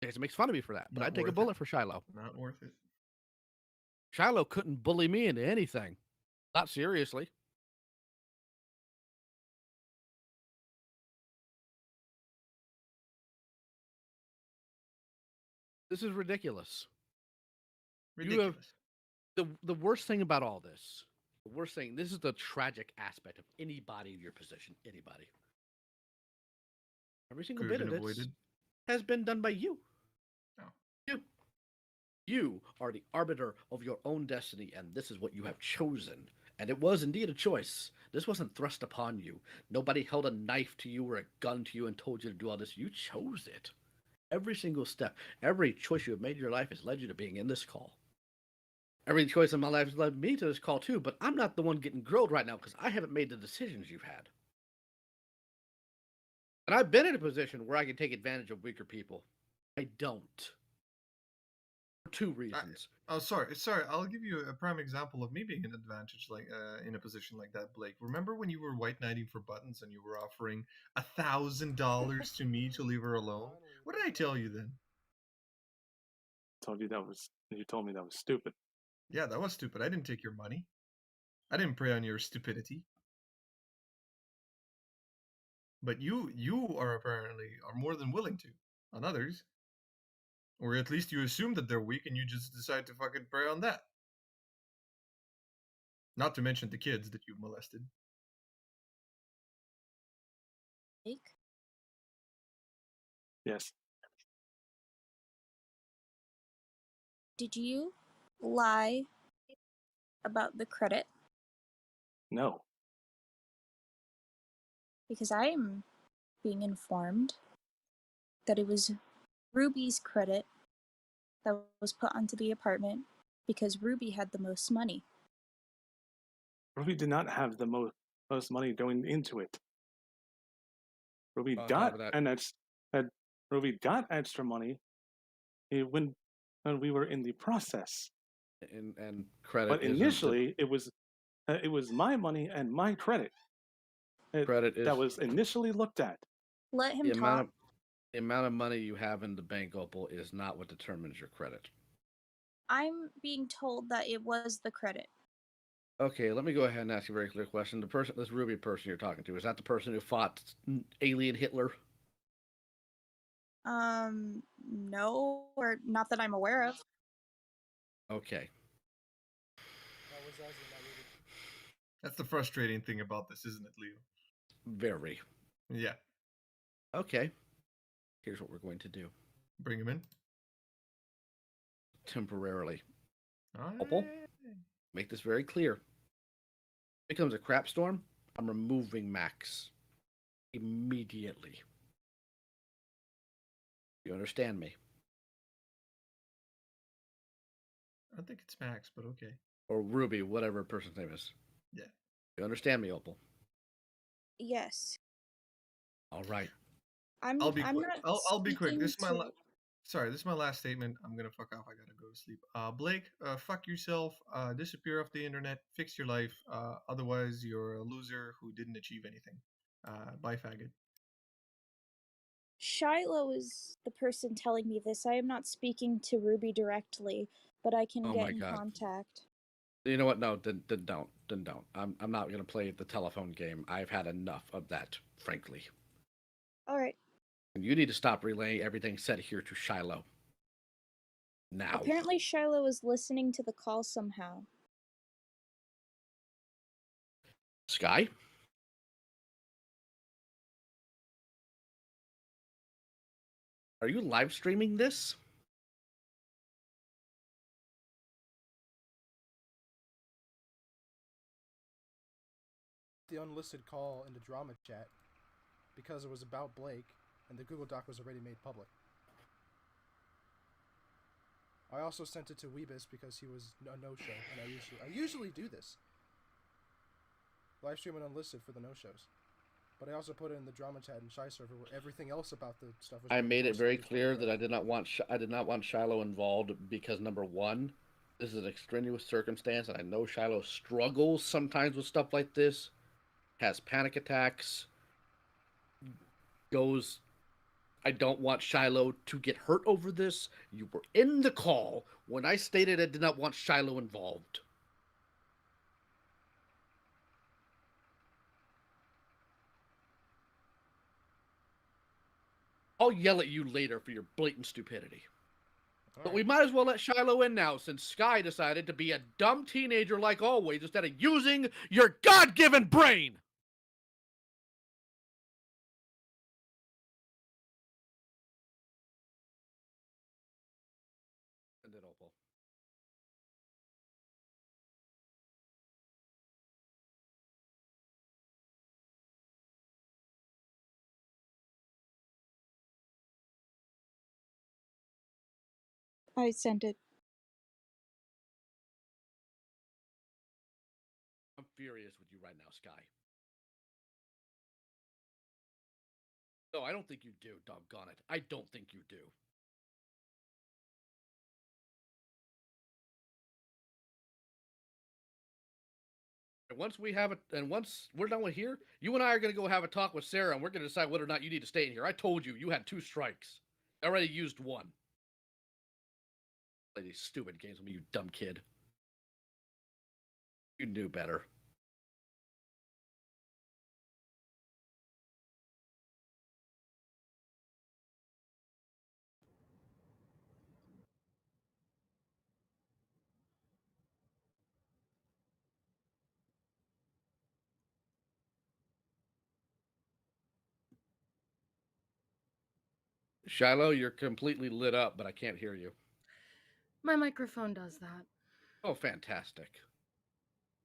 It makes fun of me for that, but I'd take a bullet for Shiloh. Not worth it. Shiloh couldn't bully me into anything. Not seriously. This is ridiculous. Ridiculous. The worst thing about all this, this is the tragic aspect of anybody in your position, anybody. Every single bit of this has been done by you. No. You. You are the arbiter of your own destiny, and this is what you have chosen. And it was indeed a choice. This wasn't thrust upon you. Nobody held a knife to you or a gun to you and told you to do all this. You chose it. Every single step, every choice you have made in your life has led you to being in this call. Every choice in my life has led me to this call too, but I'm not the one getting grilled right now because I haven't made the decisions you've had. And I've been in a position where I can take advantage of weaker people. I don't. For two reasons. Sorry. I'll give you a prime example of me being an advantage, like in a position like that, Blake. Remember when you were white knighting for buttons and you were offering $1,000 to me to leave her alone? What did I tell you then? You told me that was stupid. Yeah, that was stupid. I didn't take your money. I didn't prey on your stupidity. But you are apparently more than willing to on others. Or at least you assume that they're weak and you just decide to fucking prey on that. Not to mention the kids that you've molested. Yes. Did you lie about the credit? No. Because I am being informed that it was Ruby's credit that was put onto the apartment because Ruby had the most money. Ruby did not have the most money going into it. Ruby On top got of that- Ruby got extra money when we were in the process. And credit. But initially, it was my money and my credit. That was initially looked at. Let him the talk. amount of money you have in the bank, Opal, is not what determines your credit. I'm being told that it was the credit. Okay, let me go ahead and ask you a very clear question. This Ruby person you're talking to, is that the person who fought alien Hitler? No, or not that I'm aware of. Okay. That's the frustrating thing about this, isn't it, Leo? Very. Yeah. Okay. Here's what we're going to do. Bring him in. Temporarily. All right. Opal, make this very clear. If it becomes a crap storm, I'm removing Max. Immediately. You understand me? I don't think it's Max, but okay. Or Ruby, whatever person's name is. Yeah. You understand me, Opal? Yes. All right. I'll be quick. I'll be quick. This is my to... this is my last statement. I'm gonna fuck off. I gotta go to sleep. Blake, fuck yourself. Disappear off the internet. Fix your life. Otherwise, you're a loser who didn't achieve anything. Bye, faggot. Shiloh is the person telling me this. I am not speaking to Ruby directly, but I can get in contact. You know what? No, then don't. Then don't. I'm not gonna play the telephone game. I've had enough of that, frankly. All right. And you need to stop relaying everything said here to Shiloh. Now. Apparently Shiloh is listening to the call somehow. Sky? Are you live streaming this? The unlisted call in the drama chat because it was about Blake and the Google Doc was already made public. I also sent it to Weebus because he was a no-show, and I usually do this. Live stream and unlisted for the no-shows. But I also put it in the drama chat and Shy server where everything else about the stuff was. I made it very clear that I did not want Shiloh involved because number one, this is an extraneous circumstance, and I know Shiloh struggles sometimes with stuff like this, has panic attacks, goes. I don't want Shiloh to get hurt over this. You were in the call when I stated I did not want Shiloh involved. I'll yell at you later for your blatant stupidity. But we might as well let Shiloh in now, since Sky decided to be a dumb teenager like always instead of using your God-given brain! And then Opal. I sent it. I'm furious with you right now, Sky. No, I don't think you do, doggone it. I don't think you do. And once we're done with here, you and I are going to go have a talk with Sarah, and we're going to decide whether or not you need to stay in here. I told you, you had 2 strikes. I already used 1. Play these stupid games with me, you dumb kid. You knew better. Shiloh, you're completely lit up, but I can't hear you. My microphone does that. Oh, fantastic.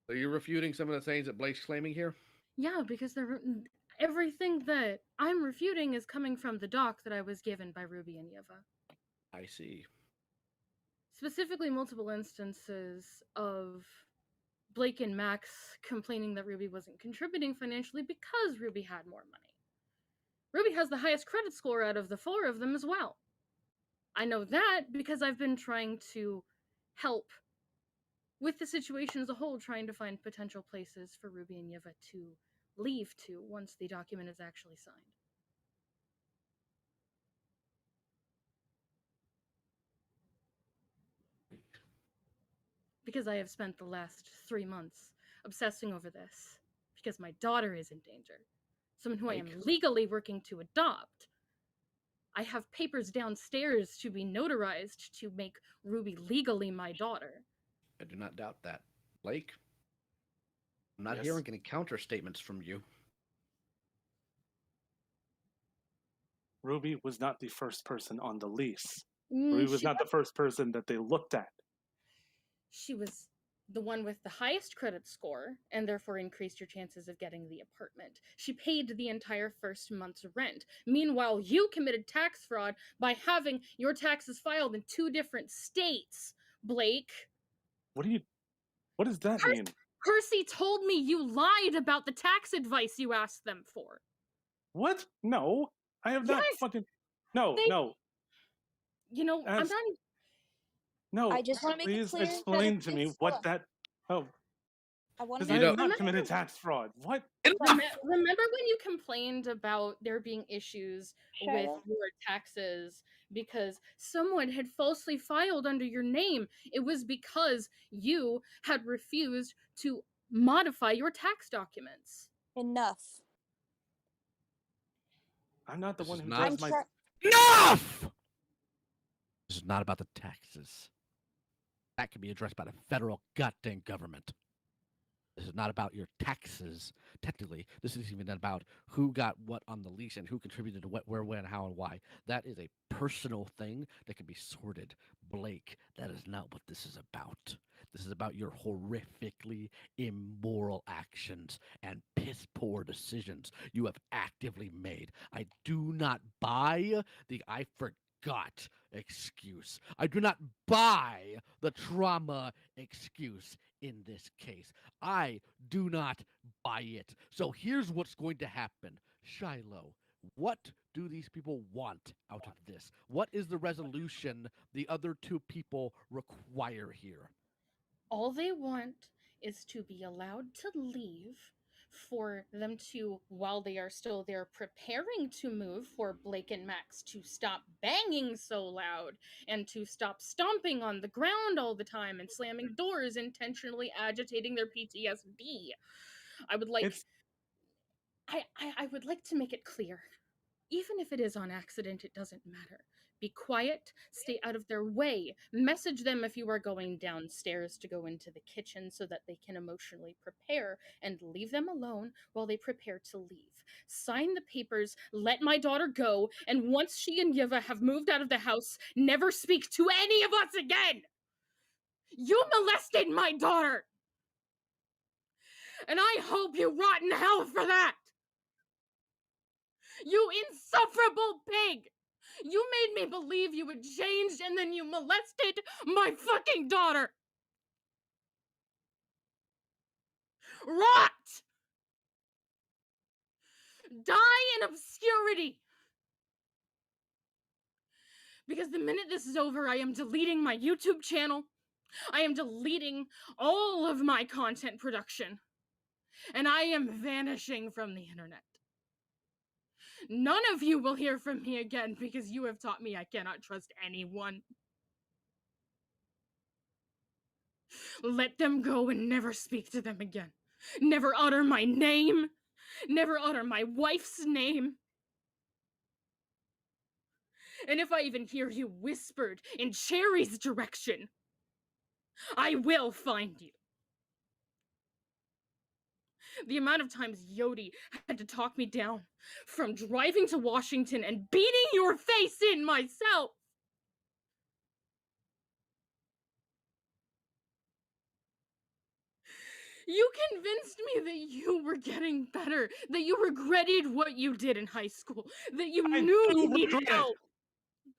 Are you refuting some of the things that Blake's claiming here? Yeah, because everything that I'm refuting is coming from the doc that I was given by Ruby and Yeva. I see. Specifically, multiple instances of Blake and Max complaining that Ruby wasn't contributing financially because Ruby had more money. Ruby has the highest credit score out of the 4 of them as well. I know that because I've been trying to help with the situation as a whole, trying to find potential places for Ruby and Yeva to leave to once the document is actually signed. Because I have spent the last 3 months obsessing over this, because my daughter is in danger, someone who I am legally working to adopt. I have papers downstairs to be notarized to make Ruby legally my daughter. I do not doubt that. Blake, I'm not Yes. hearing any counter statements from you. Ruby was not the first person on the lease. Ruby was not the first person that they looked at. She was the one with the highest credit score, and therefore increased your chances of getting the apartment. She paid the entire first month's rent. Meanwhile, you committed tax fraud by having your taxes filed in 2 different states, Blake. What does that mean? Percy told me you lied about the tax advice you asked them for. What? No. I have not fucking... No. You know, I'm not... No, I just want to make it please clear explain that to me what that... Oh. I want Because I have not committed tax fraud. What? Remember when you complained about there being issues with Shiloh? your taxes because someone had falsely filed under your name? It was because you had refused to modify your tax documents. Enough. I'm not the one who not does my... Enough! This is not about the taxes. That can be addressed by the federal goddamn government. This is not about your taxes. Technically, this isn't even about who got what on the lease and who contributed to what, where, when, how, and why. That is a personal thing that can be sorted. Blake, that is not what this is about. This is about your horrifically immoral actions and piss poor decisions you have actively made. I do not buy the I forgot excuse. I do not buy the trauma excuse in this case. I do not buy it. So here's what's going to happen. Shiloh, what do these people want out of this? What is the resolution the other 2 people require here? All they want is to be allowed to leave, for them to, while they are still there preparing to move, for Blake and Max to stop banging so loud and to stop stomping on the ground all the time and slamming doors, intentionally agitating their PTSD. I would like... I would like to make it clear. Even if it is on accident, it doesn't matter. Be quiet, stay out of their way. Message them if you are going downstairs to go into the kitchen so that they can emotionally prepare, and leave them alone while they prepare to leave. Sign the papers, let my daughter go, and once she and Yeva have moved out of the house, never speak to any of us again! You molested my daughter! And I hope you rot in hell for that! You insufferable pig! You made me believe you had changed, and then you molested my fucking daughter! Rot! Die in obscurity! Because the minute this is over, I am deleting my YouTube channel. I am deleting all of my content production. And I am vanishing from the internet. None of you will hear from me again because you have taught me I cannot trust anyone. Let them go and never speak to them again. Never utter my name. Never utter my wife's name. And if I even hear you whispered in Cherry's direction, I will find you. The amount of times Yodi had to talk me down from driving to Washington and beating your face in myself. You convinced me that you were getting better, that you regretted what you did in high school, that you knew you needed help.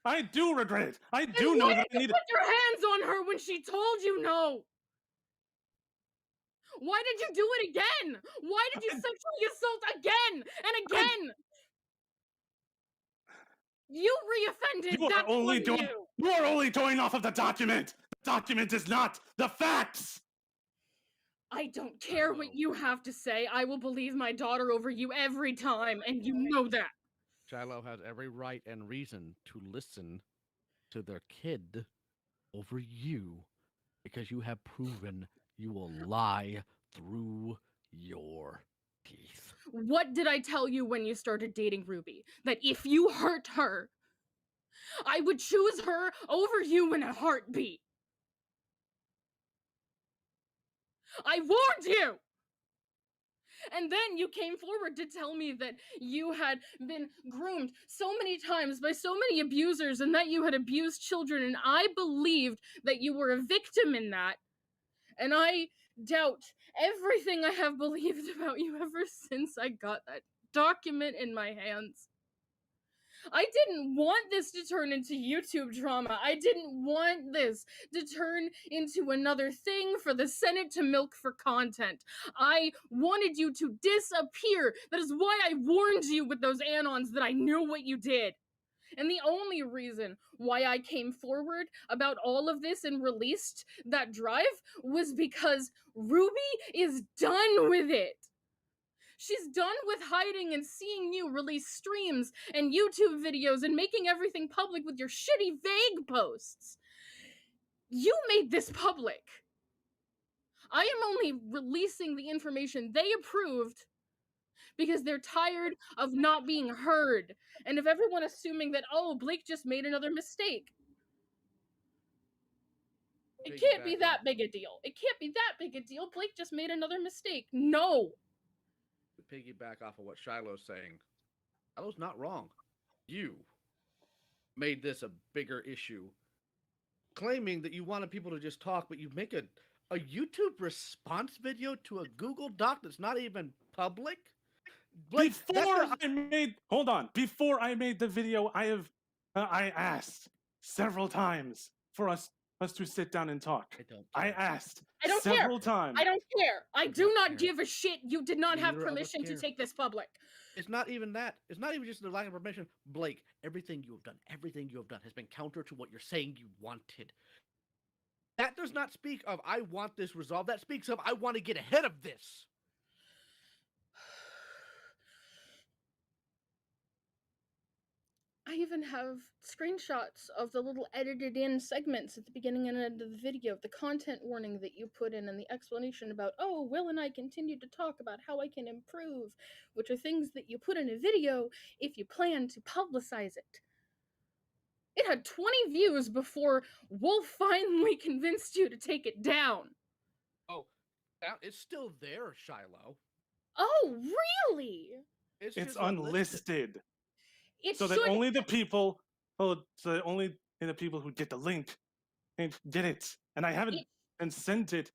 I do regret it. I And do know why that did I you need put your hands on her when she told you no? Why did you do it again? Why did you sexually assault again and again? You re-offended. You are That's only on doing. you. You are only going off of the document. The document is not the facts. I don't care what you have to say. I will believe my daughter over you every time, and you know that. Shiloh has every right and reason to listen to their kid over you because you have proven you will lie through your teeth. What did I tell you when you started dating Ruby? That if you hurt her, I would choose her over you in a heartbeat. I warned you! And then you came forward to tell me that you had been groomed so many times by so many abusers and that you had abused children, and I believed that you were a victim in that. And I doubt everything I have believed about you ever since I got that document in my hands. I didn't want this to turn into YouTube drama. I didn't want this to turn into another thing for the Senate to milk for content. I wanted you to disappear. That is why I warned you with those anons that I knew what you did. And the only reason why I came forward about all of this and released that drive was because Ruby is done with it. She's done with hiding and seeing you release streams and YouTube videos and making everything public with your shitty vague posts. You made this public. I am only releasing the information they approved because they're tired of not being heard and of everyone assuming that, oh, Blake just made another mistake. It can't be that big a deal. It can't be that big a deal. Blake just made another mistake. No. To piggyback off of what Shiloh's saying, Shiloh's not wrong. You made this a bigger issue, claiming that you wanted people to just talk, but you make a YouTube response video to a Google Doc that's not even public? Blake, Before I made the video, I asked several times for us to sit down and talk. I asked several times. I don't care. I do not give a shit. You did not have Neither of us permission to care. take this public. It's not even that. It's not even just the lack of permission. Blake, everything you have done has been counter to what you're saying you wanted. That does not speak of, I want this resolved. That speaks of, I want to get ahead of this. I even have screenshots of the little edited in segments at the beginning and end of the video, the content warning that you put in, and the explanation about, oh, Will and I continue to talk about how I can improve, which are things that you put in a video if you plan to publicize it. It had 20 views before Wolf finally convinced you to take it down. Oh, it's still there, Shiloh. Oh, really? It's unlisted. It so that only the people, who get the link and get it. And I haven't and sent it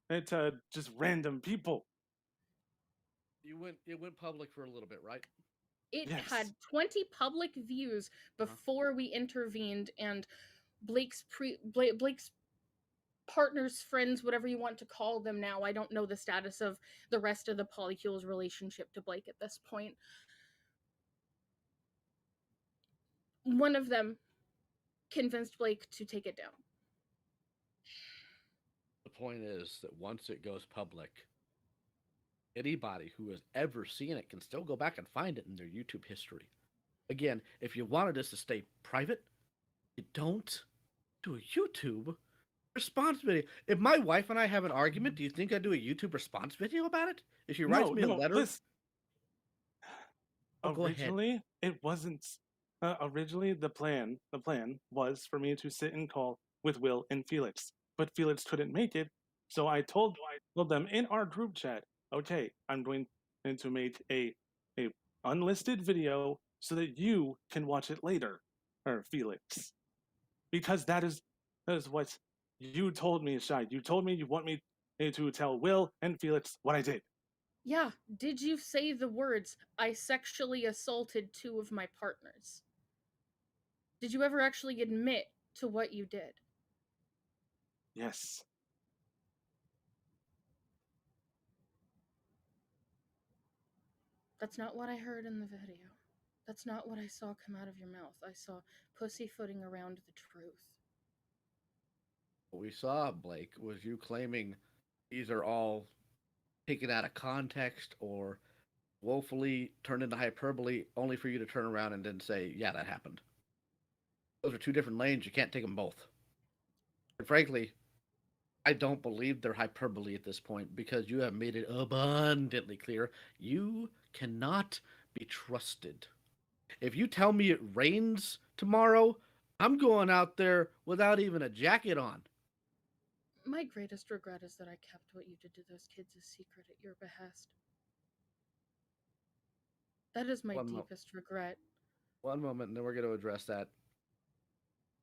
to just random people. It went public for a little bit, right? It Yes. had 20 public views before we intervened, and Blake's partners, friends, whatever you want to call them now. I don't know the status of the rest of the Polycule's relationship to Blake at this point. One of them convinced Blake to take it down. The point is that once it goes public, anybody who has ever seen it can still go back and find it in their YouTube history. Again, if you wanted this to stay private, you don't do a YouTube response video. If my wife and I have an argument, do you think I'd do a YouTube response video about it? If she writes me a letter, listen. Oh, go ahead. Originally, it wasn't. Originally, the plan was for me to sit and call with Will and Felix, but Felix couldn't make it, so I told them in our group chat, okay, I'm going to make a unlisted video so that you can watch it later, or Felix, because that is what you told me, Shai. You told me you want me to tell Will and Felix what I did. Yeah, did you say the words, I sexually assaulted 2 of my partners? Did you ever actually admit to what you did? Yes. That's not what I heard in the video. That's not what I saw come out of your mouth. I saw pussyfooting around the truth. What we saw, Blake, was you claiming these are all taken out of context or woefully turned into hyperbole, only for you to turn around and then say, yeah, that happened. Those are 2 different lanes. You can't take them both. And frankly, I don't believe they're hyperbole at this point because you have made it abundantly clear you cannot be trusted. If you tell me it rains tomorrow, I'm going out there without even a jacket on. My greatest regret is that I kept what you did to those kids a secret at your behest. That is my deepest regret. One moment, and then we're going to address that.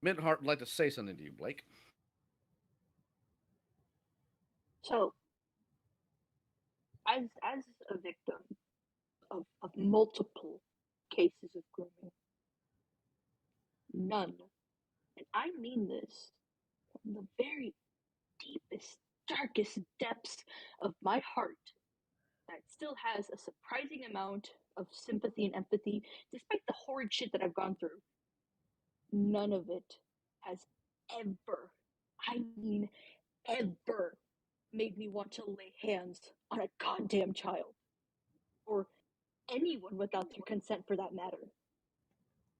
Mintheart would like to say something to you, Blake. So, as a victim of multiple cases of grooming, none, and I mean this from the very deepest, darkest depths of my heart, that still has a surprising amount of sympathy and empathy, despite the horrid shit that I've gone through. None of it has ever, I mean ever, made me want to lay hands on a goddamn child. Or anyone without their consent for that matter.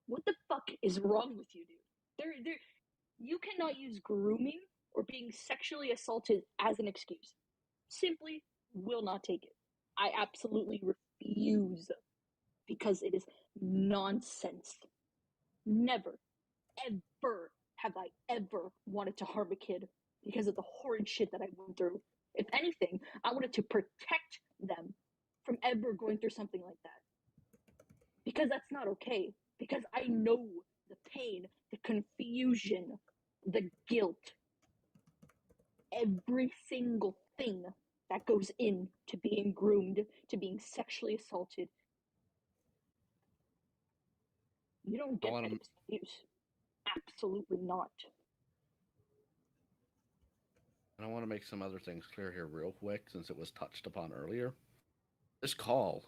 What the fuck is wrong with you, dude? You cannot use grooming or being sexually assaulted as an excuse. Simply will not take it. I absolutely refuse, because it is nonsense. Never, ever have I ever wanted to harm a kid because of the horrid shit that I went through. If anything, I wanted to protect them from ever going through something like that. Because that's not okay. Because I know the pain, the confusion, the guilt, every single thing that goes into being groomed, to being sexually assaulted. You don't get that excuse. Absolutely not. And I want to make some other things clear here real quick, since it was touched upon earlier. This call,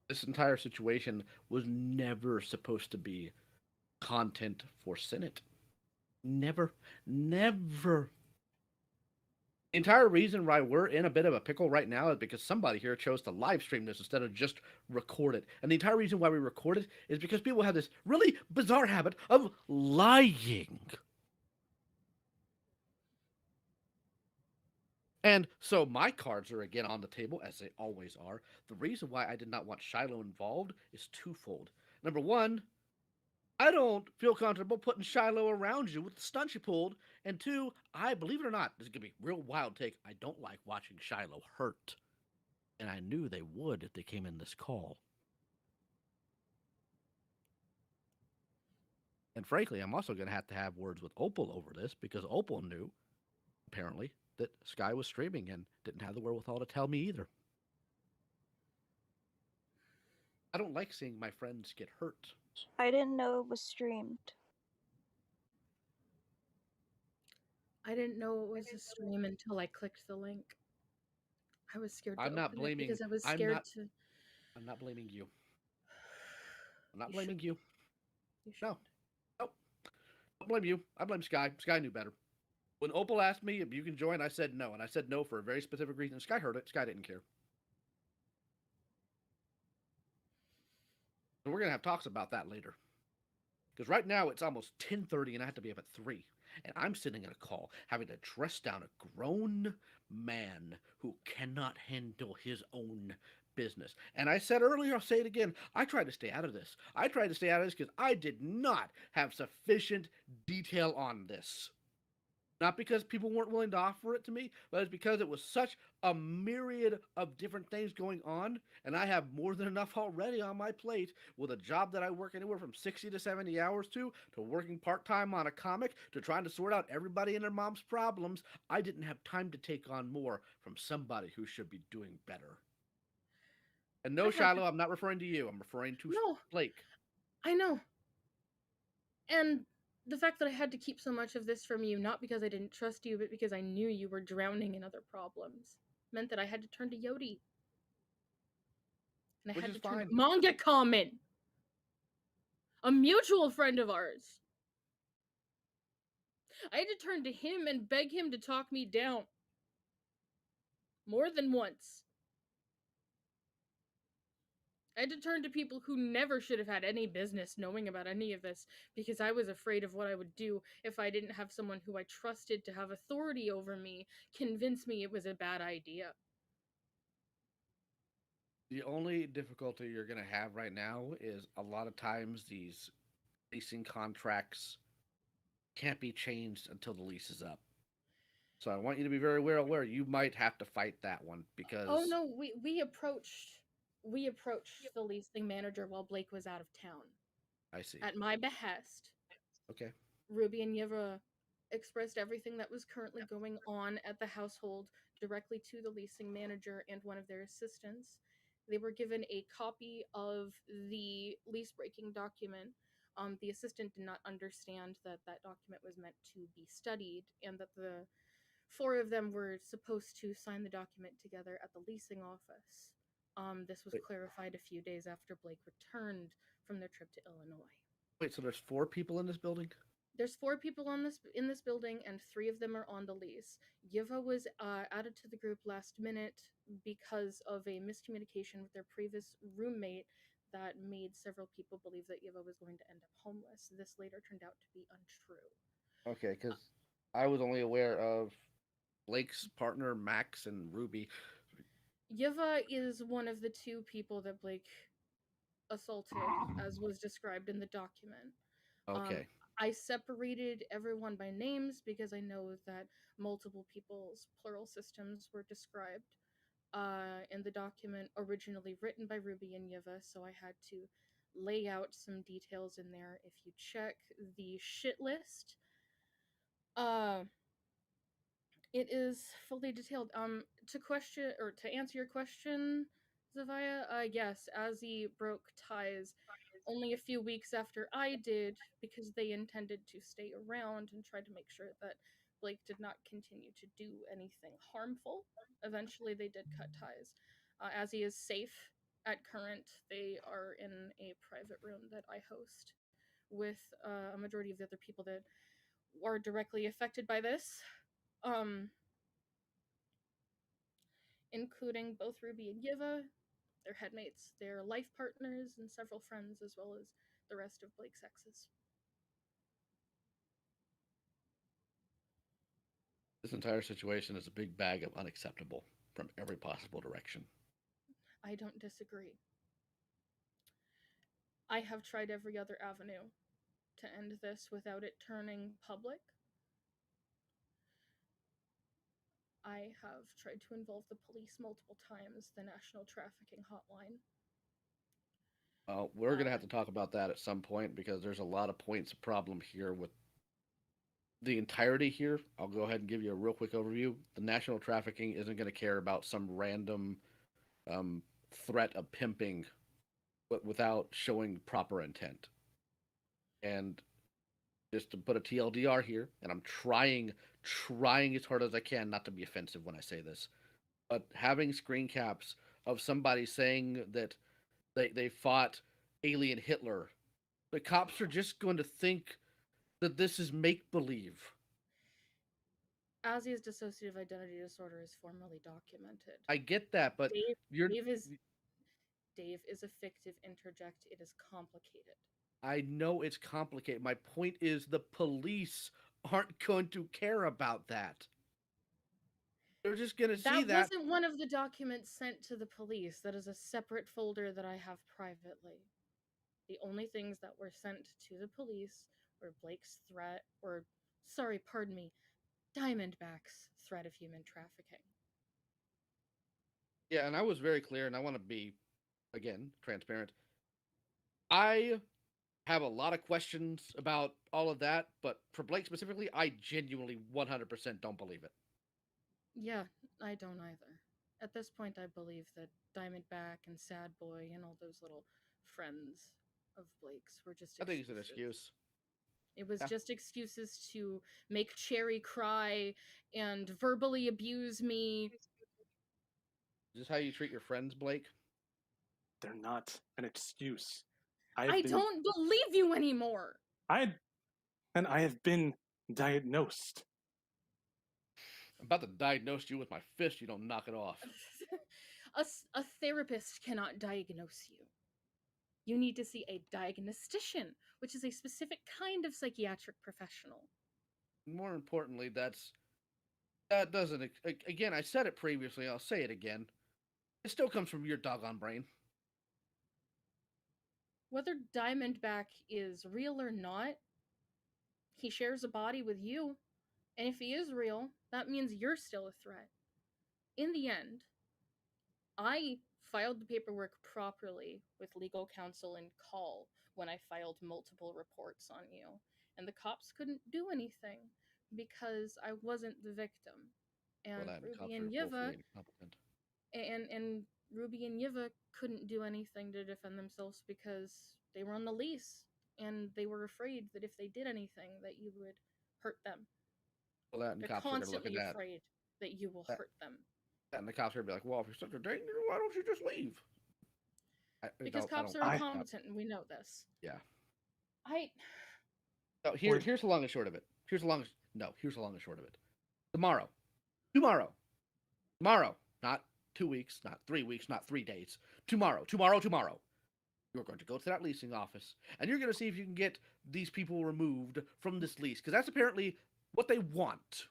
this entire situation was never supposed to be content for Senate. Never. The entire reason why we're in a bit of a pickle right now is because somebody here chose to live stream this instead of just record it. And the entire reason why we record it is because people have this really bizarre habit of lying. And so my cards are again on the table, as they always are. The reason why I did not want Shiloh involved is twofold. Number one, I don't feel comfortable putting Shiloh around you with the stunt you pulled. And 2, I, believe it or not, this is going to be a real wild take, I don't like watching Shiloh hurt. And I knew they would if they came in this call. And frankly, I'm also going to have words with Opal over this, because Opal knew, apparently, that Sky was streaming and didn't have the wherewithal to tell me either. I don't like seeing my friends get hurt. I didn't know it was streamed. I didn't know it was a stream until I clicked the link. I was scared to I'm not open it blaming. because I was I'm scared not. to. I'm not blaming you. I'm not You blaming should. you. You should. No. Nope. I don't blame you. I blame Sky. Sky knew better. When Opal asked me if you can join, I said no, and I said no for a very specific reason. Sky heard it. Sky didn't care. And we're gonna have talks about that later. Because right now it's almost 10:30 and I have to be up at 3. And I'm sitting at a call having to dress down a grown man who cannot handle his own business. And I said earlier, I'll say it again, I tried to stay out of this. I tried to stay out of this because I did not have sufficient detail on this. Not because people weren't willing to offer it to me, but it's because it was such a myriad of different things going on, and I have more than enough already on my plate with a job that I work anywhere from 60 to 70 hours to working part-time on a comic, to trying to sort out everybody and their mom's problems. I didn't have time to take on more from somebody who should be doing better. And no, Shiloh, I'm not referring to you. I'm referring to Blake. I know. And the fact that I had to keep so much of this from you, not because I didn't trust you, but because I knew you were drowning in other problems, meant that I had to turn to Yodi. And I Which had is to turn to fine. Manga Comment, a mutual friend of ours. I had to turn to him and beg him to talk me down. More than once. I had to turn to people who never should have had any business knowing about any of this, because I was afraid of what I would do if I didn't have someone who I trusted to have authority over me convince me it was a bad idea. The only difficulty you're going to have right now is a lot of times these leasing contracts can't be changed until the lease is up. So I want you to be very aware you might have to fight that one because Oh no, we approached the leasing manager while Blake was out of town. I see. At my behest. Okay. Ruby and Yeva expressed everything that was currently going on at the household directly to the leasing manager and one of their assistants. They were given a copy of the lease breaking document. The assistant did not understand that that document was meant to be studied, and that the 4 of them were supposed to sign the document together at the leasing office. This was clarified a few days after Blake returned from their trip to Illinois. Wait, so there's 4 people in this building? There's 4 people in this building, and 3 of them are on the lease. Yiva was added to the group last minute because of a miscommunication with their previous roommate that made several people believe that Yiva was going to end up homeless. This later turned out to be untrue. Okay, because I was only aware of Blake's partner, Max, and Ruby. Yiva is one of the 2 people that Blake assaulted, as was described in the document. Okay. I separated everyone by names because I know that multiple people's plural systems were described in the document originally written by Ruby and Yiva, so I had to lay out some details in there. If you check the shit list, it is fully detailed. To answer your question, Zavaya, yes, Azzy broke ties only a few weeks after I did, because they intended to stay around and try to make sure that Blake did not continue to do anything harmful. Eventually, they did cut ties. Azzy is safe at current. They are in a private room that I host with a majority of the other people that are directly affected by this. Including both Ruby and Yiva, their headmates, their life partners, and several friends, as well as the rest of Blake's exes. This entire situation is a big bag of unacceptable from every possible direction. I don't disagree. I have tried every other avenue to end this without it turning public. I have tried to involve the police multiple times, the National Trafficking Hotline. We're going to have to talk about that at some point because there's a lot of points of problem here with the entirety here. I'll go ahead and give you a real quick overview. The National Trafficking isn't going to care about some random threat of pimping but without showing proper intent. And just to put a TLDR here, and I'm trying as hard as I can not to be offensive when I say this, but having screen caps of somebody saying that they fought alien Hitler, the cops are just going to think that this is make believe. Ozzy's dissociative identity disorder is formally documented. I get that, but Dave is a fictive interject. It is complicated. I know it's complicated. My point is the police aren't going to care about that. They're just going to see that. That wasn't one of the documents sent to the police. That is a separate folder that I have privately. The only things that were sent to the police were Blake's threat, or, sorry, pardon me, Diamondback's threat of human trafficking. Yeah, and I was very clear, and I want to be, again, transparent. I have a lot of questions about all of that, but for Blake specifically, I genuinely 100% don't believe it. Yeah, I don't either. At this point, I believe that Diamondback and Sad Boy and all those little friends of Blake's were just excuses. I think it's an excuse. It was just excuses to make Cherry cry and verbally abuse me. Is this how you treat your friends, Blake? They're not an excuse. I don't believe you anymore. I have been diagnosed. I'm about to diagnose you with my fist. You don't knock it off. A therapist cannot diagnose you. You need to see a diagnostician, which is a specific kind of psychiatric professional. More importantly, that doesn't. Again, I said it previously. I'll say it again. It still comes from your doggone brain. Whether Diamondback is real or not, he shares a body with you. And if he is real, that means you're still a threat. In the end, I filed the paperwork properly with legal counsel and call when I filed multiple reports on you. And the cops couldn't do anything because I wasn't the victim. And Ruby and Yiva and Ruby and Yiva couldn't do anything to defend themselves because they were on the lease and they were afraid that if they did anything that you would hurt them. Well, that and They're cops constantly are afraid that you will hurt them. And the cops are gonna be like, "Well, if you're such a danger, why don't you just leave?" Because cops are incompetent, and we know this. Yeah. So here's the long and short of it. Here's the long and short of it. Tomorrow, not 2 weeks, not 3 weeks, not 3 days. Tomorrow. You're going to go to that leasing office, and you're going to see if you can get these people removed from this lease, because that's apparently what they want.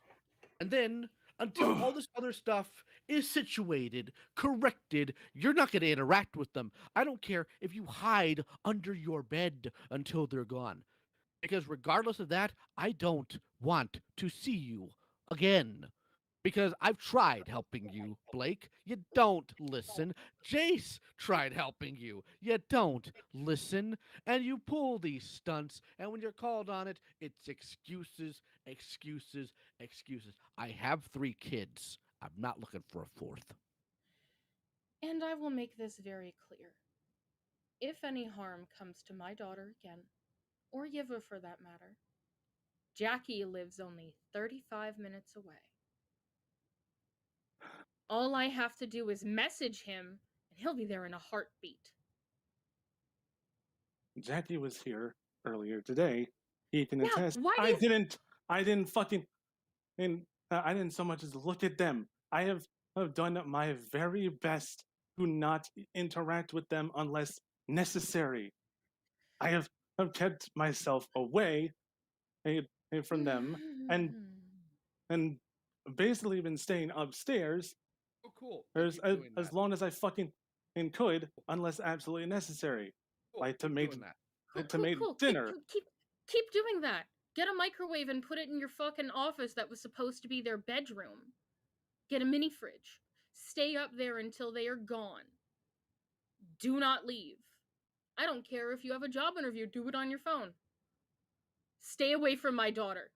And then, until all this other stuff is situated, corrected, you're not going to interact with them. I don't care if you hide under your bed until they're gone. Because regardless of that, I don't want to see you again. Because I've tried helping you, Blake. You don't listen. Jace tried helping you. You don't listen. And you pull these stunts. And when you're called on it, it's excuses, excuses, excuses. I have 3 kids. I'm not looking for a 4th. And I will make this very clear. If any harm comes to my daughter again, or Yiva for that matter, Jackie lives only 35 minutes away. All I have to do is message him, and he'll be there in a heartbeat. Jackie was here earlier today. He can attest. I didn't so much as look at them. I have done my very best to not interact with them unless necessary. I have kept myself away from them and basically been staying upstairs. Oh, cool. As long as I fucking could, unless absolutely necessary. Cool. Like to make Cool. dinner. Keep doing that. Get a microwave and put it in your fucking office that was supposed to be their bedroom. Get a mini fridge. Stay up there until they are gone. Do not leave. I don't care if you have a job interview, do it on your phone. Stay away from my daughter.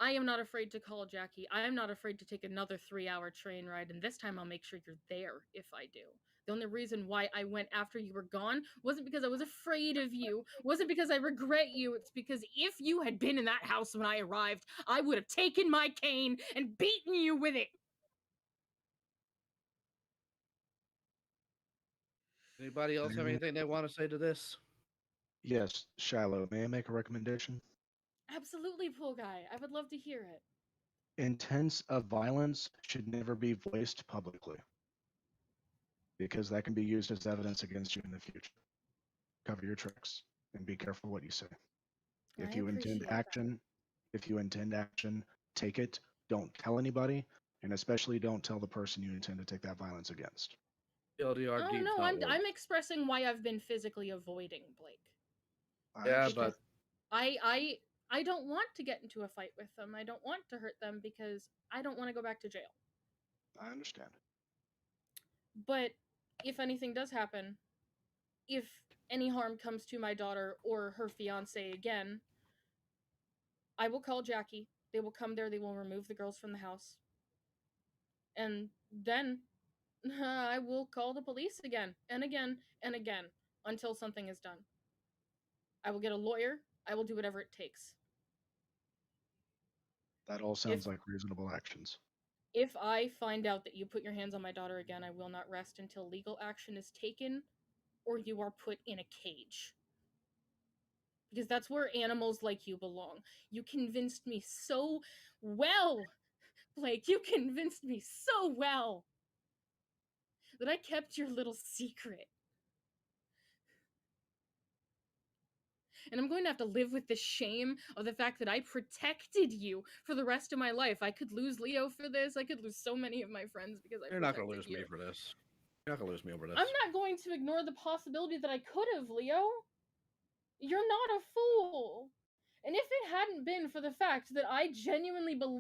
I am not afraid to call Jackie. I am not afraid to take another 3-hour train ride, and this time I'll make sure you're there if I do. The only reason why I went after you were gone wasn't because I was afraid of you, wasn't because I regret you, it's because if you had been in that house when I arrived, I would have taken my cane and beaten you with it. Anybody else have anything they want to say to this? Yes, Shiloh, may I make a recommendation? Absolutely, Pool Guy. I would love to hear it. Intents of violence should never be voiced publicly, because that can be used as evidence against you in the future. Cover your tracks and be careful what you say. If I you intend appreciate that. action, take it. Don't tell anybody, and especially don't tell the person you intend to take that violence against. TLDR Oh Deeds no, not work. I'm expressing why I've been physically avoiding Blake. Yeah, Because but I don't want to get into a fight with them. I don't want to hurt them because I don't want to go back to jail. I understand. But if anything does happen, if any harm comes to my daughter or her fiance again, I will call Jackie. They will come there. They will remove the girls from the house. And then I will call the police again and again and again until something is done. I will get a lawyer. I will do whatever it takes. That all sounds like reasonable actions. If I find out that you put your hands on my daughter again, I will not rest until legal action is taken or you are put in a cage. Because that's where animals like you belong. You convinced me so well, Blake. You convinced me so well that I kept your little secret. And I'm going to have to live with the shame of the fact that I protected you for the rest of my life. I could lose Leo for this. I could lose so many of my friends because I you're not protected gonna lose you. me for this. You're not gonna lose me over this. I'm not going to ignore the possibility that I could have, Leo. You're not a fool. And if it hadn't been for the fact that I genuinely believe